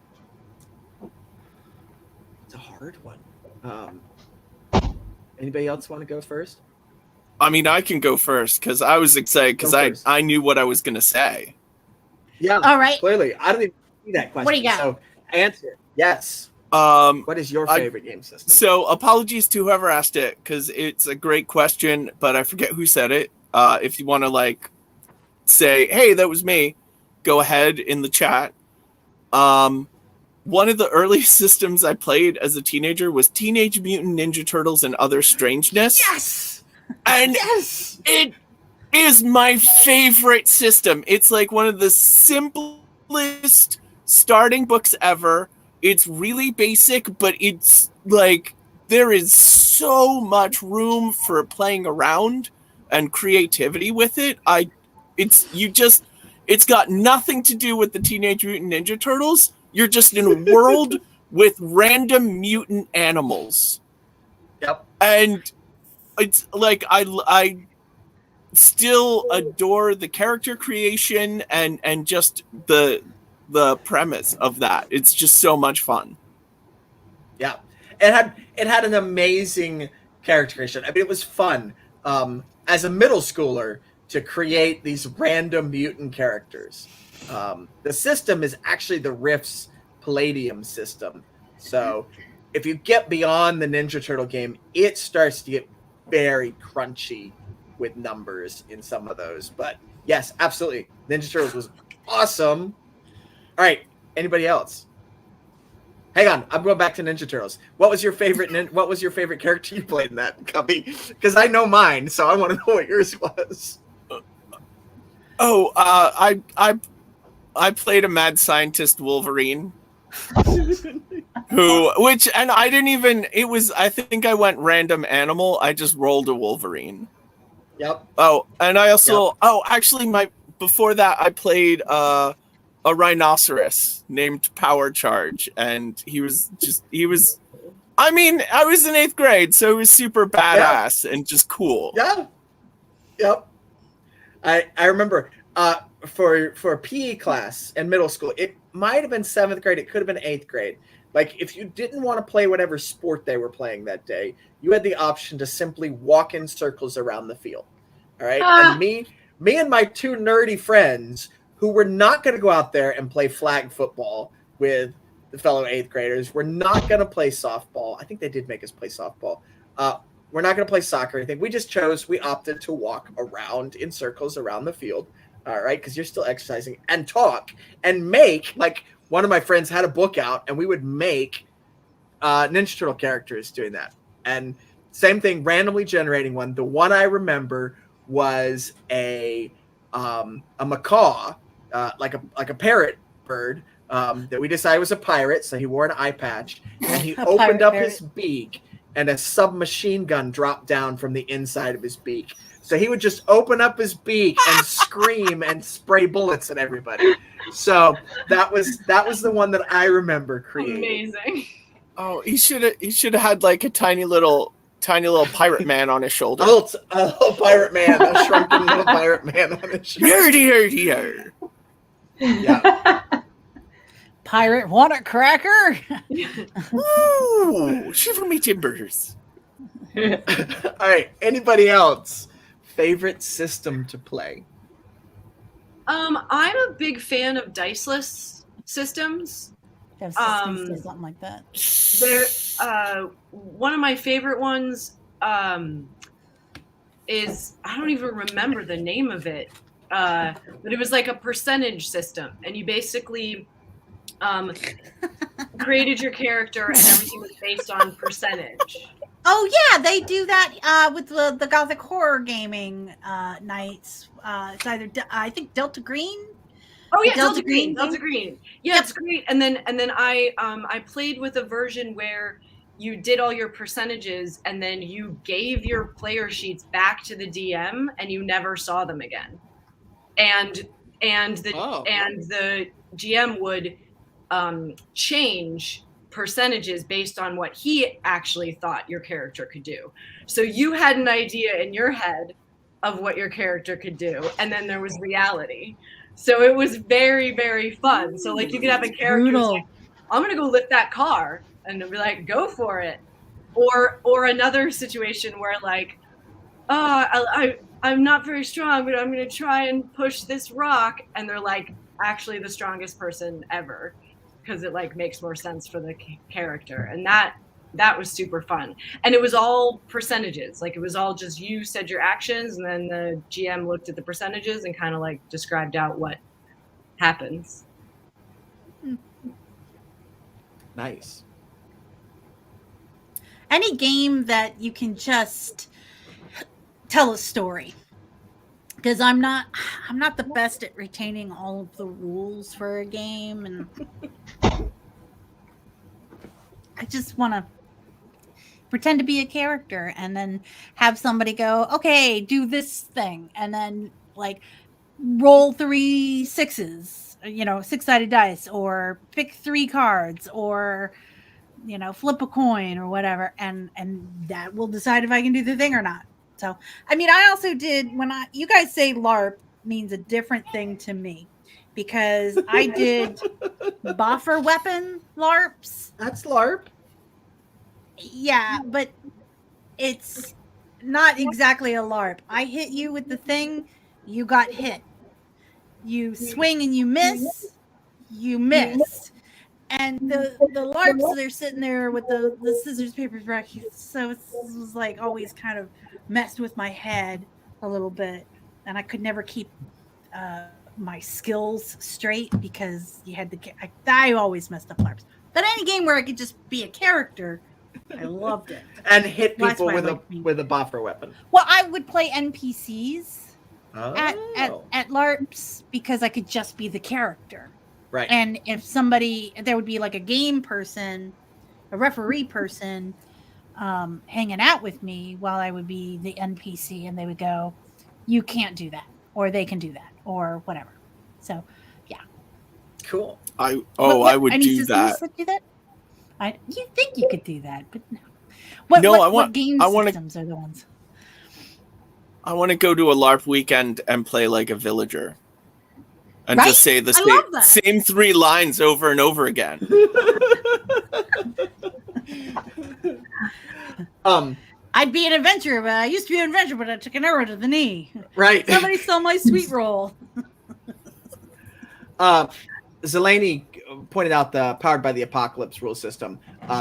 hard one. Anybody else want to go first? I mean, I can go first because I was excited because Go I first. I knew what I was gonna say. Yeah. All right. Clearly, I don't even see that question. What do you got? So answer yes. Um, What is your I- favorite game system? so apologies to whoever asked it because it's a great question, but I forget who said it. If you want to like say, hey, that was me, go ahead in the chat. One of the earliest systems I played as a teenager was Teenage Mutant Ninja Turtles and Other Strangeness. Yes. And Yes. it is my favorite system. It's like one of the simplest starting books ever. It's really basic, but it's like there is so much room for playing around and creativity with it. It's got nothing to do with the Teenage Mutant Ninja Turtles. You're just in a world with random mutant animals. Yep. And it's like I still adore the character creation and just the premise of that. It's just so much fun. Yeah. It had an amazing character creation. I mean, it was fun as a middle schooler to create these random mutant characters. The system is actually the Rift's Palladium system. So if you get beyond the Ninja Turtle game, it starts to get very crunchy with numbers in some of those. But yes, absolutely. Ninja Turtles was awesome. All right. Anybody else? Hang on, I'm going back to Ninja Turtles. What was your favorite character you played in that, Cubby? Because I know mine, so I want to know what yours was. Oh, I played a mad scientist Wolverine. And I didn't even, I think I went random animal. I just rolled a Wolverine. Yep. Oh, and I also, before that, I played a rhinoceros named Power Charge. And I was in 8th grade, so it was super badass and just cool. Yeah. Yep. I remember for PE class in middle school, it might have been 7th grade, it could have been 8th grade. Like, if you didn't want to play whatever sport they were playing that day, you had the option to simply walk in circles around the field. All right. And me and my two nerdy friends who were not going to go out there and play flag football with the fellow 8th graders, we're not going to play softball. I think they did make us play softball. We're not going to play soccer or anything. We opted to walk around in circles around the field. All right. Because you're still exercising and talk and make, like, one of my friends had a book out and we would make Ninja Turtle characters doing that. And same thing, randomly generating one. The one I remember was a macaw, like a parrot bird that we decided was a pirate. So he wore an eye patch and he opened up his beak and a submachine gun dropped down from the inside of his beak. So he would just open up his beak and scream and spray bullets at everybody. So that was the one that I remember creating. Amazing. Oh, he should have had like a tiny little pirate man on his shoulder. A little pirate man, a shrunken little pirate man on his shoulder. Yar. Yeah. Pirate want a cracker? Ooh, shiver me timbers. All right. Anybody else? Favorite system to play? I'm a big fan of diceless systems. If systems say something like that. There, one of my favorite ones is, I don't even remember the name of it, but it was like a percentage system, and you basically created your character, and everything was based on percentage. Oh yeah, they do that with the Gothic horror gaming nights. It's either I think Delta Green. Oh yeah, Delta Delta Green. Green. Yeah, it's great. And then I played with a version where you did all your percentages and then you gave your player sheets back to the DM and you never saw them again. And the GM would change percentages based on what he actually thought your character could do. So you had an idea in your head of what your character could do, and then there was reality. So it was very, very fun. So like you could have a character who's like, I'm gonna go lift that car, and they'll be like, go for it. Or another situation where like, I'm not very strong, but I'm gonna try and push this rock, and they're like actually the strongest person ever, because it like makes more sense for the character. And that was super fun. And it was all percentages. Like it was all just you said your actions, and then the GM looked at the percentages and kind of like described out what happens. Nice. Any game that you can just tell a story, because I'm not the best at retaining all of the rules for a game, and I just want to pretend to be a character and then have somebody go, okay, do this thing, and then like roll 3 6s, 6-sided dice, or pick 3 cards, or flip a coin or whatever, and that will decide if I can do the thing or not. So, I mean, I also did, you guys say LARP means a different thing to me, because I did boffer weapon LARPs. That's LARP. Yeah, but it's not exactly a LARP. I hit you with the thing, you got hit. You swing and you miss, you miss. And the LARPs, they're sitting there with the scissors, paper, rock. So it was like always kind of messed with my head a little bit. And I could never keep my skills straight, because you had I always messed up LARPs. But any game where I could just be a character, I loved it. And hit people with a boffer weapon. Well, I would play NPCs at Oh. LARPs, because I could just be the character. Right. And if there would be like a game person, a referee person, hanging out with me while I would be the NPC, and they would go, you can't do that, or they can do that, or whatever. So, yeah. Cool. I would do that. Do that? You think you could do that, but no. What game systems are the ones? I want to go to a LARP weekend and play like a villager. And Right? just say the same 3 lines over and over again. I'd be an adventurer, but I used to be an adventurer, but I took an arrow to the knee. Right. Somebody stole my sweet roll. Zelani pointed out the Powered by the Apocalypse rule system.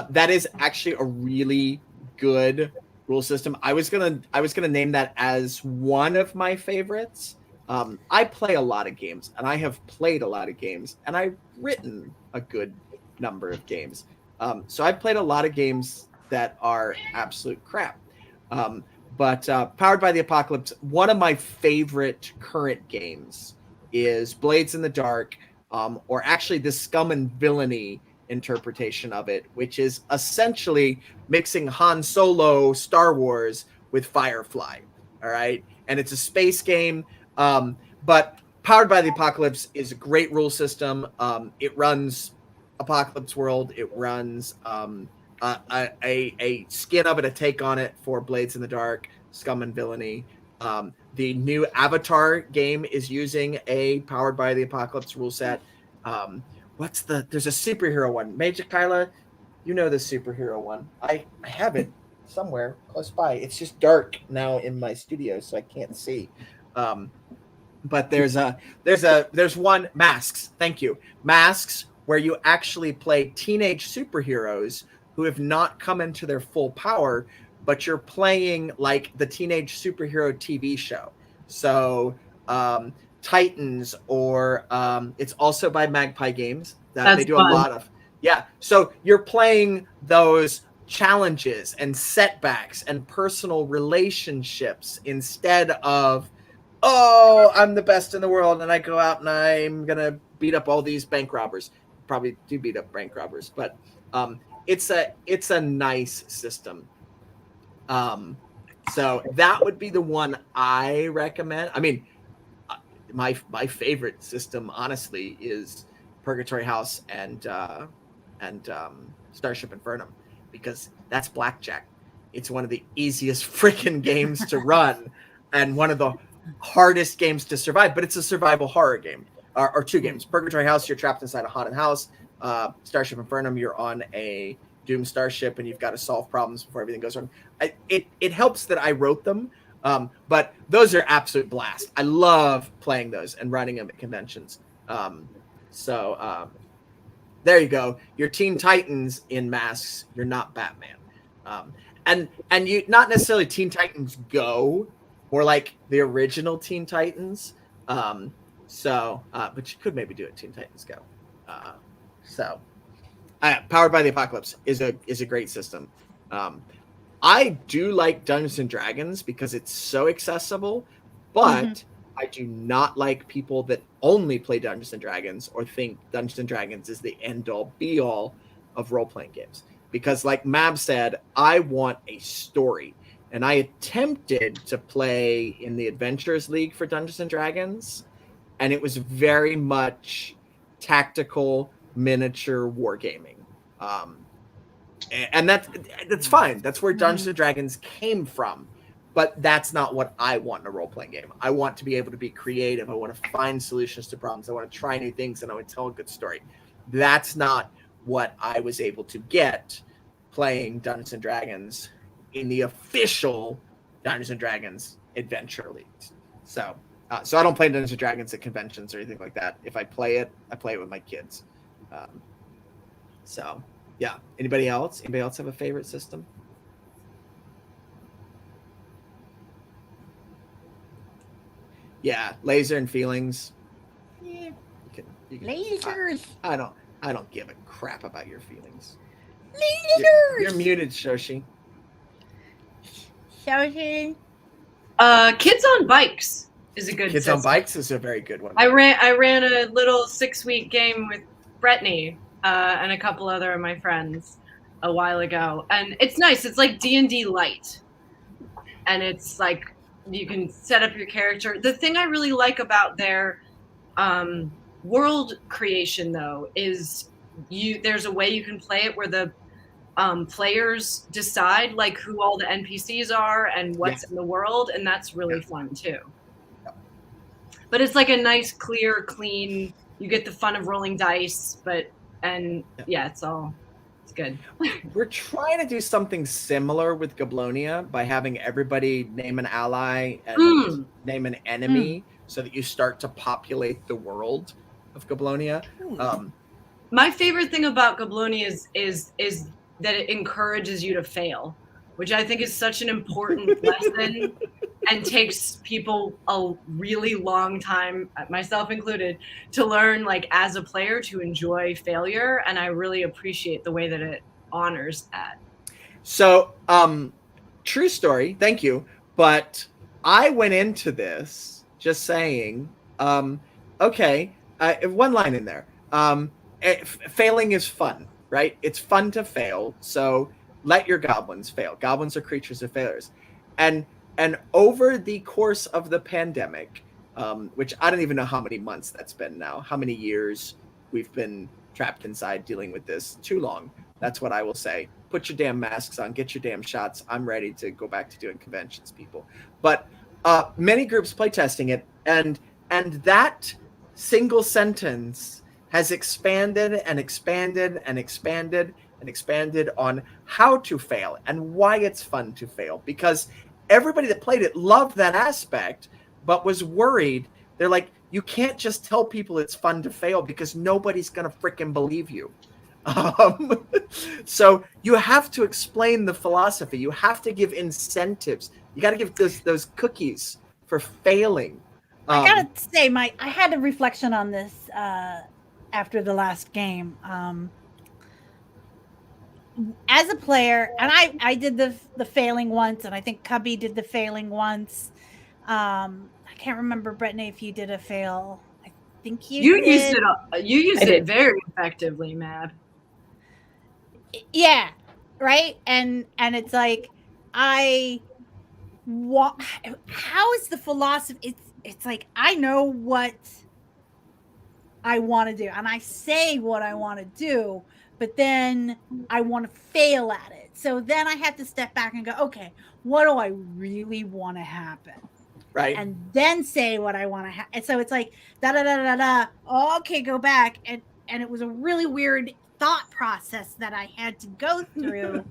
That is actually a really good rule system. I was gonna name that as one of my favorites. I play a lot of games, and I have played a lot of games, and I've written a good number of games. So I've played a lot of games that are absolute crap. But Powered by the Apocalypse, one of my favorite current games is Blades in the Dark, or actually the Scum and Villainy interpretation of it, which is essentially mixing Han Solo Star Wars with Firefly. All right. And it's a space game. But Powered by the Apocalypse is a great rule system. It runs Apocalypse World. It runs a skin of it, a take on it for Blades in the Dark, Scum and Villainy. The new Avatar game is using a Powered by the Apocalypse rule set. There's a superhero one. Major Kyla, you know the superhero one. I have it somewhere close by. It's just dark now in my studio, so I can't see. But there's one, Masks. Thank you. Masks, where you actually play teenage superheroes who have not come into their full power, but you're playing like the teenage superhero TV show. So Titans, or it's also by Magpie Games. That's they do fun. a lot of, yeah. So you're playing those challenges and setbacks and personal relationships instead of, oh, I'm the best in the world and I go out and I'm gonna beat up all these bank robbers. Probably do beat up bank robbers, but it's a nice system. So that would be the one I recommend. I mean, my favorite system, honestly, is Purgatory House and Starship Infernum, because that's blackjack. It's one of the easiest freaking games to run and one of the hardest games to survive, but it's a survival horror game. Or two games. Purgatory House, you're trapped inside a haunted house. Starship Infernum, you're on a Doom starship and you've got to solve problems before everything goes wrong. It helps that I wrote them, but those are absolute blast. I love playing those and running them at conventions. So there you go. You're Teen Titans in masks. You're not Batman. And you not necessarily Teen Titans Go, more like the original Teen Titans. But you could maybe do it Teen Titans Go. Powered by the Apocalypse is a great system. I do like Dungeons and Dragons because it's so accessible, but I do not like people that only play Dungeons and Dragons or think Dungeons and Dragons is the end all be all of role playing games. Because, like Mab said, I want a story, and I attempted to play in the Adventurers League for Dungeons and Dragons, and it was very much tactical miniature wargaming. And that's fine. That's where Dungeons and Dragons came from. But that's not what I want in a role-playing game. I want to be able to be creative. I want to find solutions to problems. I want to try new things, and I want to tell a good story. That's not what I was able to get playing Dungeons and Dragons in the official Dungeons and Dragons Adventure Leagues. So I don't play Dungeons and Dragons at conventions or anything like that. If I play it with my kids. Yeah. Anybody else have a favorite system? Yeah, laser and feelings. Yeah. You can, Lasers. I don't give a crap about your feelings. Lasers. You're muted, Shoshi. Shoshi. Kids on Bikes is a good Kids system. on Bikes is a very good one. I ran a little 6-week game with Brittany and a couple other of my friends a while ago, and it's nice. It's like D&D light, and it's like you can set up your character. The thing I really like about their world creation, though, is there's a way you can play it where the players decide like who all the NPCs are and what's in the world, and that's really fun too. But it's like a nice, clear, clean. You get the fun of rolling dice, it's good. We're trying to do something similar with Goblonia by having everybody name an ally and name an enemy so that you start to populate the world of Goblonia. My favorite thing about Goblonia is that it encourages you to fail, which I think is such an important lesson and takes people a really long time, myself included, to learn, like, as a player, to enjoy failure. And I really appreciate the way that it honors that. So, true story. Thank you. But I went into this just saying, okay, one line in there. Failing is fun, right? It's fun to fail. So let your goblins fail. Goblins are creatures of failures. And over the course of the pandemic, which I don't even know how many months that's been now, how many years we've been trapped inside dealing with this. Too long. That's what I will say. Put your damn masks on, get your damn shots. I'm ready to go back to doing conventions, people. But many groups playtesting it, and that single sentence has expanded and expanded and expanded and expanded on how to fail and why it's fun to fail. Because everybody that played it loved that aspect, but was worried. They're like, you can't just tell people it's fun to fail because nobody's going to freaking believe you. So you have to explain the philosophy. You have to give incentives. You got to give those cookies for failing. I got to say, I had a reflection on this after the last game. As a player, and I did the failing once, and I think Cubby did the failing once. I can't remember, Brittany, if you did a fail. I think you did. You used it very effectively, Mab. Yeah, right. And it's like how is the philosophy? It's like I know what I want to do, and I say what I want to do. but then I want to fail at it. So then I have to step back and go, okay, what do I really want to happen? Right. And then say what I want to have. And so it's like, da da da da da. Okay, go back. And it was a really weird thought process that I had to go through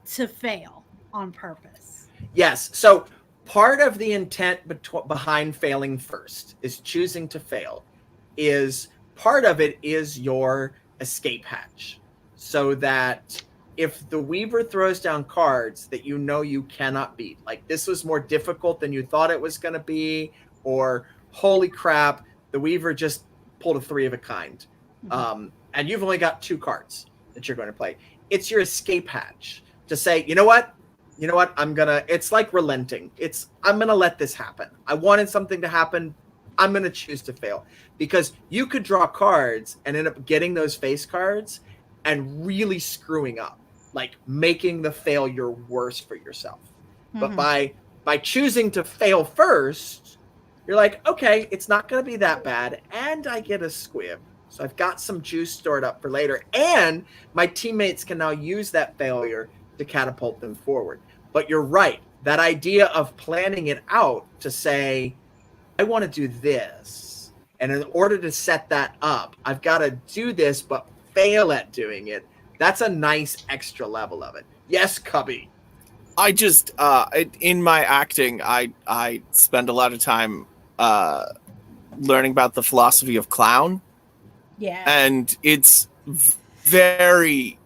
to fail on purpose. Yes. So part of the intent behind failing first is choosing to fail. Is part of it is your escape hatch, so that if the Weaver throws down cards that you know you cannot beat, like this was more difficult than you thought it was going to be, or holy crap, the Weaver just pulled a 3 of a kind, and you've only got 2 cards that you're going to play. It's your escape hatch to say, you know what, it's like relenting. I'm going to let this happen. I wanted something to happen. I'm going to choose to fail, because you could draw cards and end up getting those face cards and really screwing up, like making the failure worse for yourself. But by choosing to fail first, you're like, okay, it's not going to be that bad, and I get a squib. So I've got some juice stored up for later, and my teammates can now use that failure to catapult them forward. But you're right. That idea of planning it out to say, I want to do this, and in order to set that up, I've got to do this, but fail at doing it. That's a nice extra level of it. Yes, Cubby. I just, in my acting, I spend a lot of time learning about the philosophy of clown. Yeah. And it's very,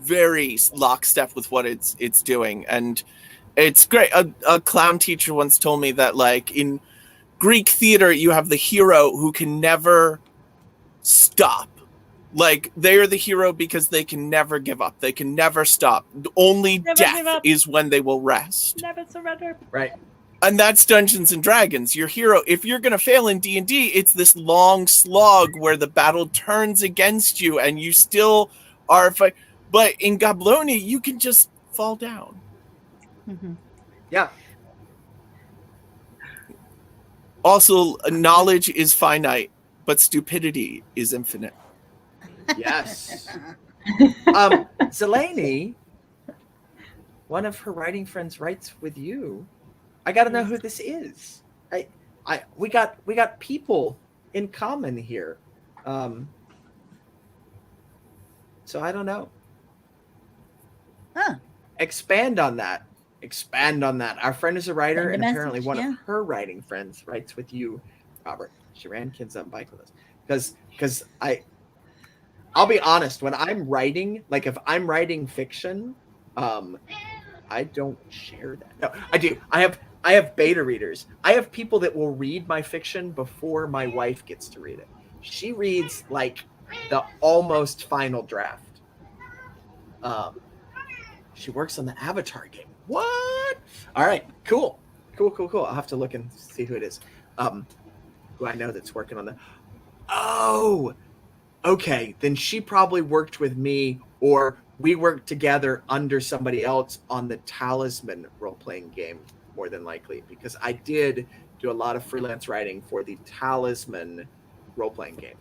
very lockstep with what it's doing. And it's great. A clown teacher once told me that, like, in Greek theater, you have the hero who can never stop. Like, they are the hero because they can never give up. They can never stop. Only death is when they will rest. Never surrender. Right. And that's Dungeons and Dragons. Your hero, if you're going to fail in D&D, it's this long slog where the battle turns against you and you still are fight. But in Goblonia, you can just fall down. Yeah. Also, knowledge is finite, but stupidity is infinite. Yes. Zelene, one of her writing friends, writes with you. I got to know who this is. We got people in common here. So I don't know. Huh. Expand on that. Our friend is a writer, Send a and message, apparently one yeah. of her writing friends writes with you, Robert. She ran Kids on Bike with us. Because I'll be honest, when I'm writing, like if I'm writing fiction, I don't share that. No, I do. I have beta readers. I have people that will read my fiction before my wife gets to read it. She reads like the almost final draft. She works on the Avatar game. What? All right, cool. I'll have to look and see who it is. Who I know that's working on that. Oh, okay. Then she probably worked with me, or we worked together under somebody else on the Talisman role-playing game, more than likely, because I did do a lot of freelance writing for the Talisman role-playing game.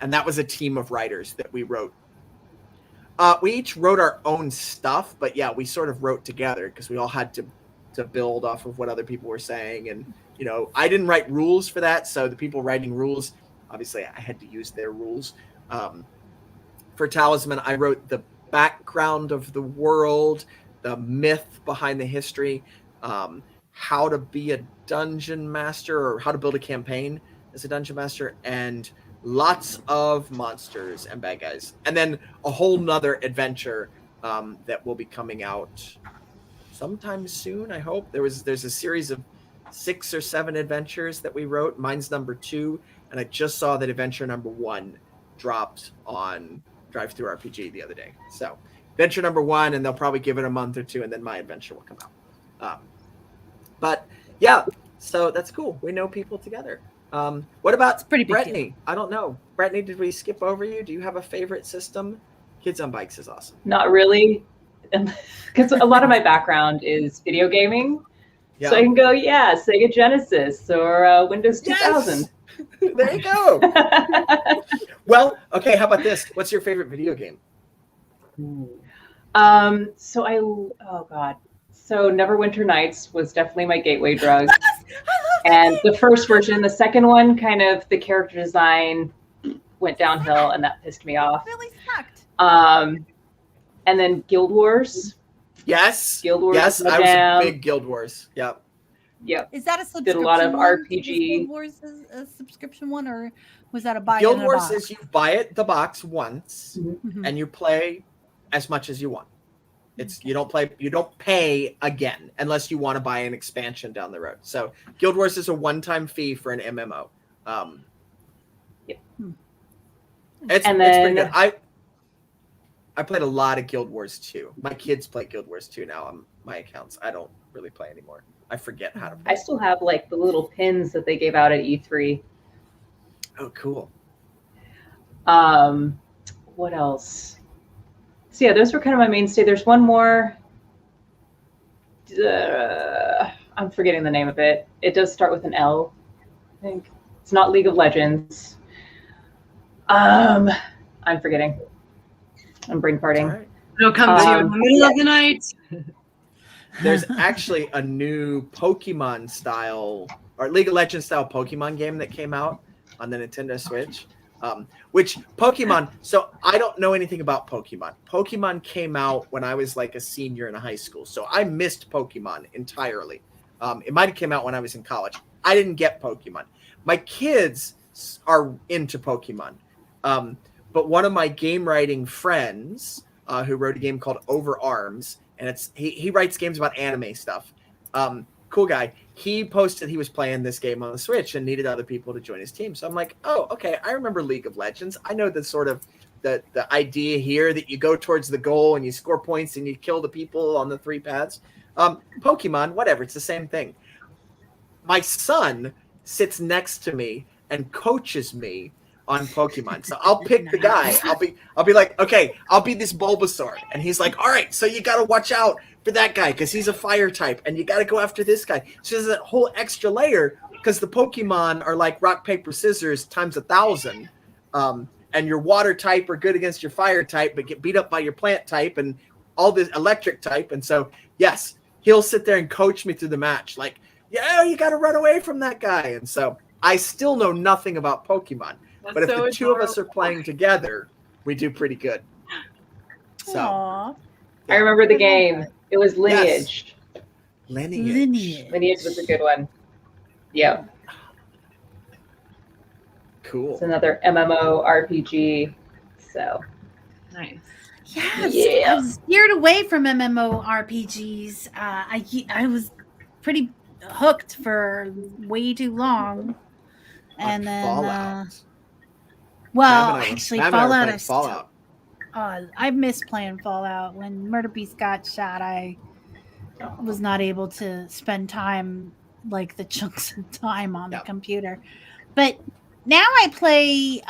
And that was a team of writers that we wrote. We each wrote our own stuff, but yeah, we sort of wrote together because we all had to build off of what other people were saying. And, you know, I didn't write rules for that. So the people writing rules, obviously I had to use their rules. For Talisman, I wrote the background of the world, the myth behind the history, how to be a dungeon master, or how to build a campaign as a dungeon master, and lots of monsters and bad guys. And then a whole nother adventure that will be coming out sometime soon, I hope. There's a series of 6 or 7 adventures that we wrote. Mine's number 2, and I just saw that adventure number 1 dropped on Drive-Thru RPG the other day. So adventure number 1, and they'll probably give it a month or 2, and then my adventure will come out. But yeah, so that's cool. We know people together. What about pretty big Brittany? deal. I don't know. Brittany, did we skip over you? Do you have a favorite system? Kids on Bikes is awesome. Not really, because a lot of my background is video gaming. Yeah. So I can go, Sega Genesis or Windows 2000. Yes! There you go. Well, okay. How about this? What's your favorite video game? Oh God. So Neverwinter Nights was definitely my gateway drug. And the first version, the second one, kind of the character design went downhill, and that pissed me off. Really sucked. And then Guild Wars. Yes. Guild Wars. Yes, I was a big Guild Wars. Yep. Yep. Is that a subscription? Did a lot of one? RPG. Guild Wars is a subscription one, or was that a buy? Guild in a Wars box? is you buy it the box once, Mhm. and you play as much as you want. It's you don't pay again unless you want to buy an expansion down the road. So Guild Wars is a one-time fee for an MMO. Yep. It's And pretty then- good. I played a lot of Guild Wars 2. My kids play Guild Wars 2 now on my accounts. I don't really play anymore. I forget how to play. I still have like the little pins that they gave out at E3. Oh, cool. What else? So yeah, those were kind of my mainstay. There's one more. I'm forgetting the name of it. It does start with an L, I think. It's not League of Legends. I'm forgetting. I'm brain farting. All right. It'll come to you in the middle of the night. There's actually a new Pokemon style or League of Legends style Pokemon game that came out on the Nintendo Switch. Which Pokemon, so I don't know anything about Pokemon. Pokemon came out when I was like a senior in high school. So I missed Pokemon entirely. It might have came out when I was in college. I didn't get Pokemon. My kids are into Pokemon. But one of my game writing friends who wrote a game called Over Arms, and he writes games about anime stuff. Cool guy. He posted he was playing this game on the Switch and needed other people to join his team. So I'm like, oh, okay, I remember League of Legends. I know the sort of the idea here that you go towards the goal and you score points and you kill the people on the 3 paths. Pokemon, whatever, it's the same thing. My son sits next to me and coaches me on Pokemon. So I'll pick the guy. I'll be like, okay, I'll be this Bulbasaur. And he's like, all right, so you got to watch out for that guy because he's a fire type and you got to go after this guy. So there's that whole extra layer because the Pokemon are like rock, paper, scissors times 1,000. And your water type are good against your fire type, but get beat up by your plant type and all this electric type. And so, yes, he'll sit there and coach me through the match. Like, yeah, you got to run away from that guy. And so I still know nothing about Pokemon. That's But if so the two of us are adorable. playing together, we do pretty good. So Aw. I remember the game. It was Lineage. Lineage. Lineage was a good one. Yeah, Cool. it's another MMO RPG. So Nice. Yes, Yeah. I was steered away from MMORPGs. I was pretty hooked for way too long, and then Fallout. well, Mav and I were- actually, Mav and I were Fallout. playing Is Fallout. I miss playing Fallout. When Murder Beast got shot, I was not able to spend time like the chunks of time on Yeah. the computer. But now I play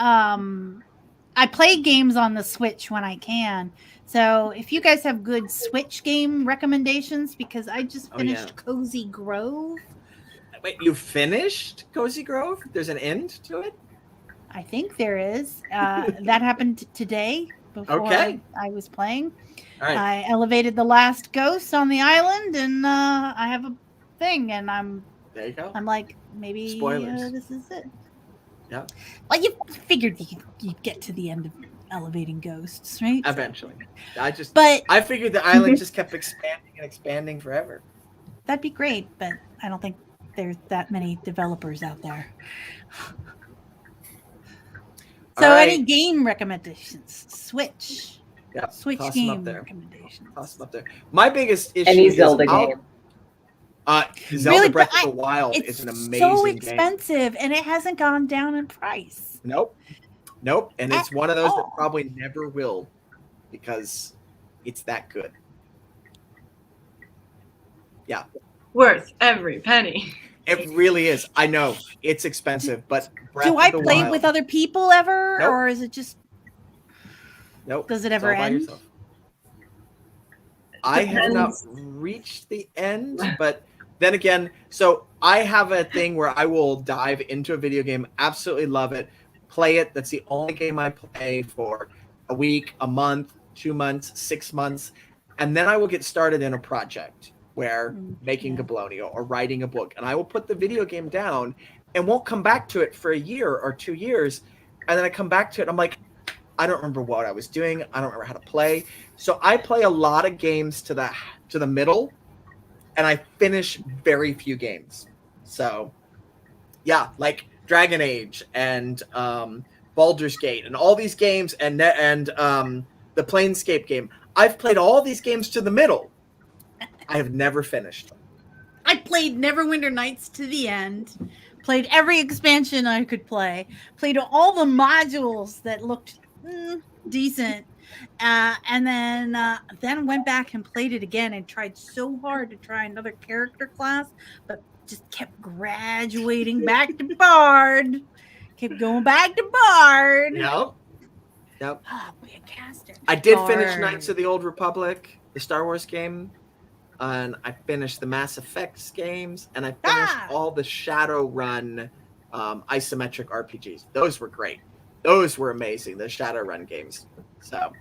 games on the Switch when I can. So if you guys have good Switch game recommendations, because I just Oh, finished yeah. Cozy Grove. Wait, you finished Cozy Grove? There's an end to it? I think there is. That happened today before Okay. I was playing. All right. I elevated the last ghost on the island, and I have a thing, and I'm There you go. like, maybe Spoilers. this is it. Yeah. Well, you figured you'd get to the end of elevating ghosts, right? Eventually. But I figured the island just kept expanding and expanding forever. that'd be great. But I don't think there's that many developers out there. So, All right. any game recommendations? Switch. Yeah. Switch toss 'em up game there. recommendations. Toss them up there. My biggest issue any is Zelda I'll- game. Zelda Really, Breath but of the Wild It's is an amazing so game. expensive, and it hasn't gone down in price. Nope. And it's At one of those that all. probably never will because it's that good. Worth every penny. It really is. I know it's expensive, but Breath Do of I the play Wild, with other people ever, Nope. or is it just? Nope. Does it It's ever all by end? yourself. I have not Depends. reached the end, but then again, so I have a thing where I will dive into a video game, absolutely love it, play it. That's the only game I play for a week, a month, 2 months, 6 months, and then I will get started in a project where making Goblonia or writing a book, and I will put the video game down and won't come back to it for a year or 2 years, and then I come back to it and I'm like, I don't remember what I was doing. I don't remember how to play. So I play a lot of games to the middle, and I finish very few games. So yeah, like Dragon Age and Baldur's Gate and all these games and the Planescape game. I've played all these games to the middle. I have never finished them. I played Neverwinter Nights to the end. Played every expansion I could play. Played all the modules that looked decent. And then went back and played it again and tried so hard to try another character class, but just kept graduating back to Bard. Kept going back to Bard. Yep. Oh, be a caster. I did finish Knights of the Old Republic, the Star Wars game, and I finished the Mass Effects games, and I finished all the Shadowrun isometric RPGs. Those were great. Those were amazing, the Shadowrun games. So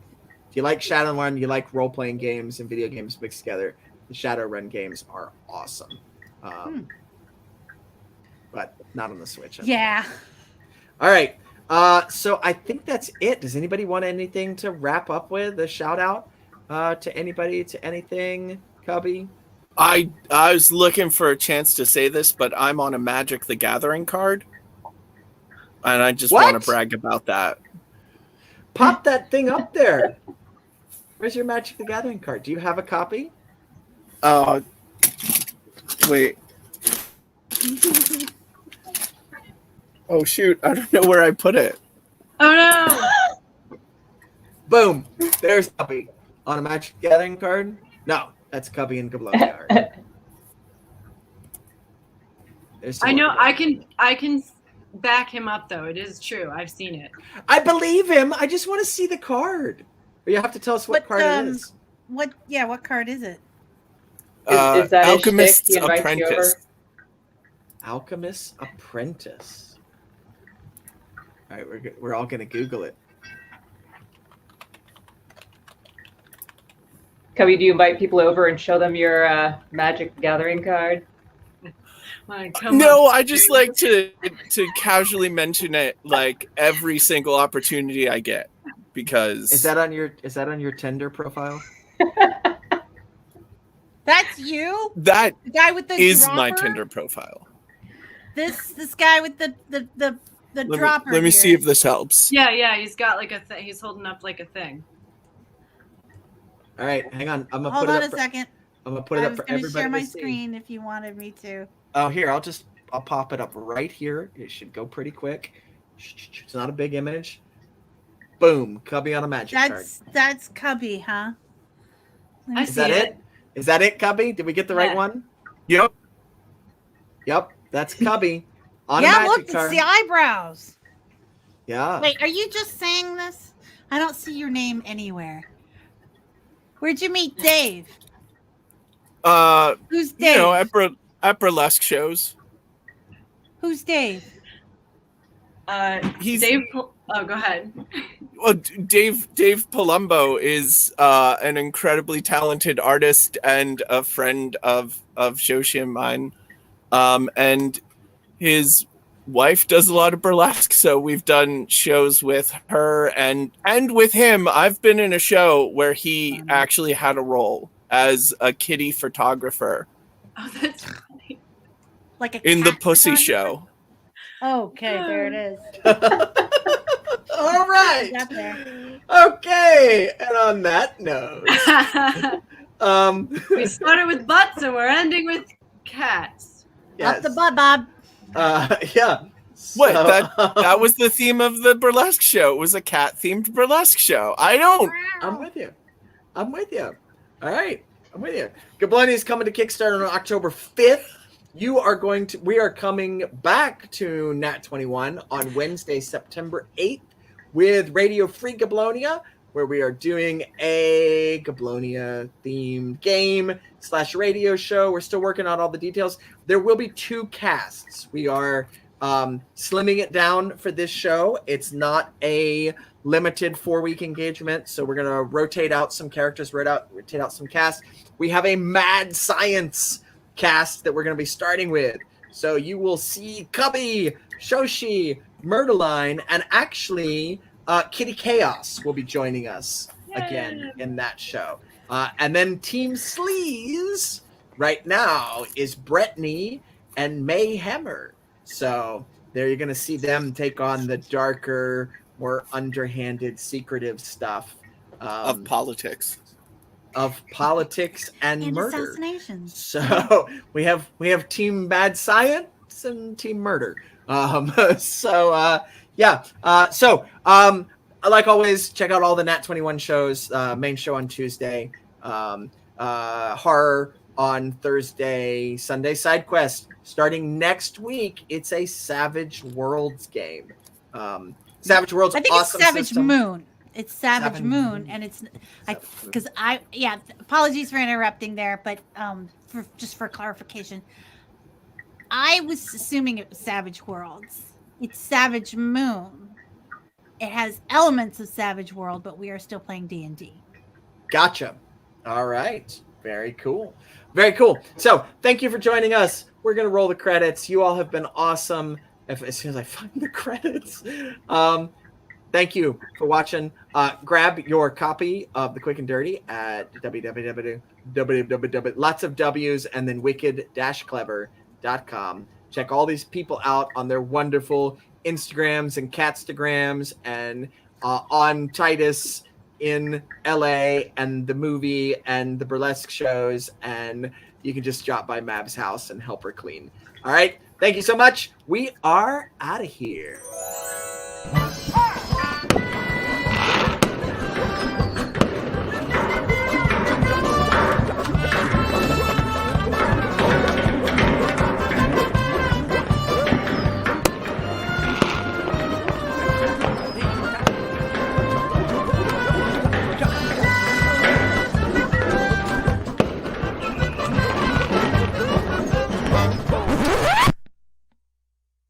if you like Shadowrun, you like role-playing games and video games mixed together, the Shadowrun games are awesome. But not on the Switch. Yeah. All right. So I think that's it. Does anybody want anything to wrap up with? A shout out to anybody, to anything? Cubby? I was looking for a chance to say this, but I'm on a Magic the Gathering card. And I just want to brag about that. Pop that thing up there. Where's your Magic the Gathering card? Do you have a copy? Wait. Oh, shoot. I don't know where I put it. Oh, no. Boom. There's Cubby on a Magic the Gathering card. No, that's Cubby and Goblonia card. I know. I can back him up, though. It is true. I've seen it. I believe him. I just want to see the card. Or you have to tell us what card it is. What card is it? Is that Alchemist's Apprentice. Alchemist's Apprentice. All right, we're all going to Google it. Cubby, do you invite people over and show them your Magic Gathering card? No, I just like to casually mention it like every single opportunity I get, because is that on your Tinder profile? That's you? That the guy with the is dropper? my Tinder profile. This guy with the dropper. Let me see if this helps. Yeah, he's got like he's holding up like a thing. All right, hang on. I'm gonna hold put on it up a second. I'm gonna put it up for everybody. Share my to see. screen if you wanted me to. Oh, here, I'll pop it up right here. It should go pretty quick. It's not a big image. Boom, Cubby on a Magic card. That's Cubby, huh? Is that it? Is that it, Cubby? Did we get the right one? Yep. That's Cubby on a Magic look, card. it's the eyebrows. Yeah. Wait, are you just saying this? I don't see your name anywhere. Where'd you meet Dave? Who's Dave? You know, at burlesque shows. Who's Dave? He's Dave. Oh, go ahead. Well, Dave Palumbo is an incredibly talented artist and a friend of Shoshi and mine. And his wife does a lot of burlesque, so we've done shows with her and with him. I've been in a show where he actually had a role as a kitty photographer. Oh, that's funny. Like in the Pussy Show. Okay, there it is. All right. Got there. Okay, and on that note, we started with butts and we're ending with cats. yes. Up the butt, Bob. Yeah. What? That was the theme of the burlesque show. It was a cat-themed burlesque show. I'm with you. All right. I'm with you. Goblonia is coming to Kickstarter on October 5th. We are coming back to Nat 21 on Wednesday, September 8th with Radio Free Goblonia. where we are doing a Goblonia themed game / radio show. We're still working on all the details. There will be 2 casts. We are slimming it down for this show. It's not a limited 4-week engagement, so we're gonna rotate out some characters, rotate out some casts. We have a mad science cast that we're gonna be starting with. So you will see Cubby, Shoshi, Myrtleline, and actually Kitty Chaos will be joining us again in that show. And then Team Sleaze right now is Brittany and May Hammer. So there you're going to see them take on the darker, more underhanded, secretive stuff Of politics. And murder. assassinations. So we have Team Bad Science and Team Murder. Like always, check out all the Nat 21 shows. Main show on Tuesday, horror on Thursday, Sunday side quest. Starting next week, it's a Savage Worlds game. Savage Worlds. I think awesome it's Savage system. Moon. It's Savage Moon, and it's apologies for interrupting there, but for clarification, I was assuming it was Savage Worlds. It's Savage Moon. It has elements of Savage World, but we are still playing D&D. Gotcha. All right. Very cool. Very cool. So thank you for joining us. We're going to roll the credits. You all have been awesome. As soon as I find the credits. Thank you for watching. Grab your copy of The Quick and Dirty at www. Lots of W's and then wicked-clever.com. Check all these people out on their wonderful Instagrams and Catstagrams and on Titus in LA and the movie and the burlesque shows. And you can just drop by Mab's house and help her clean. All right. Thank you so much. We are out of here.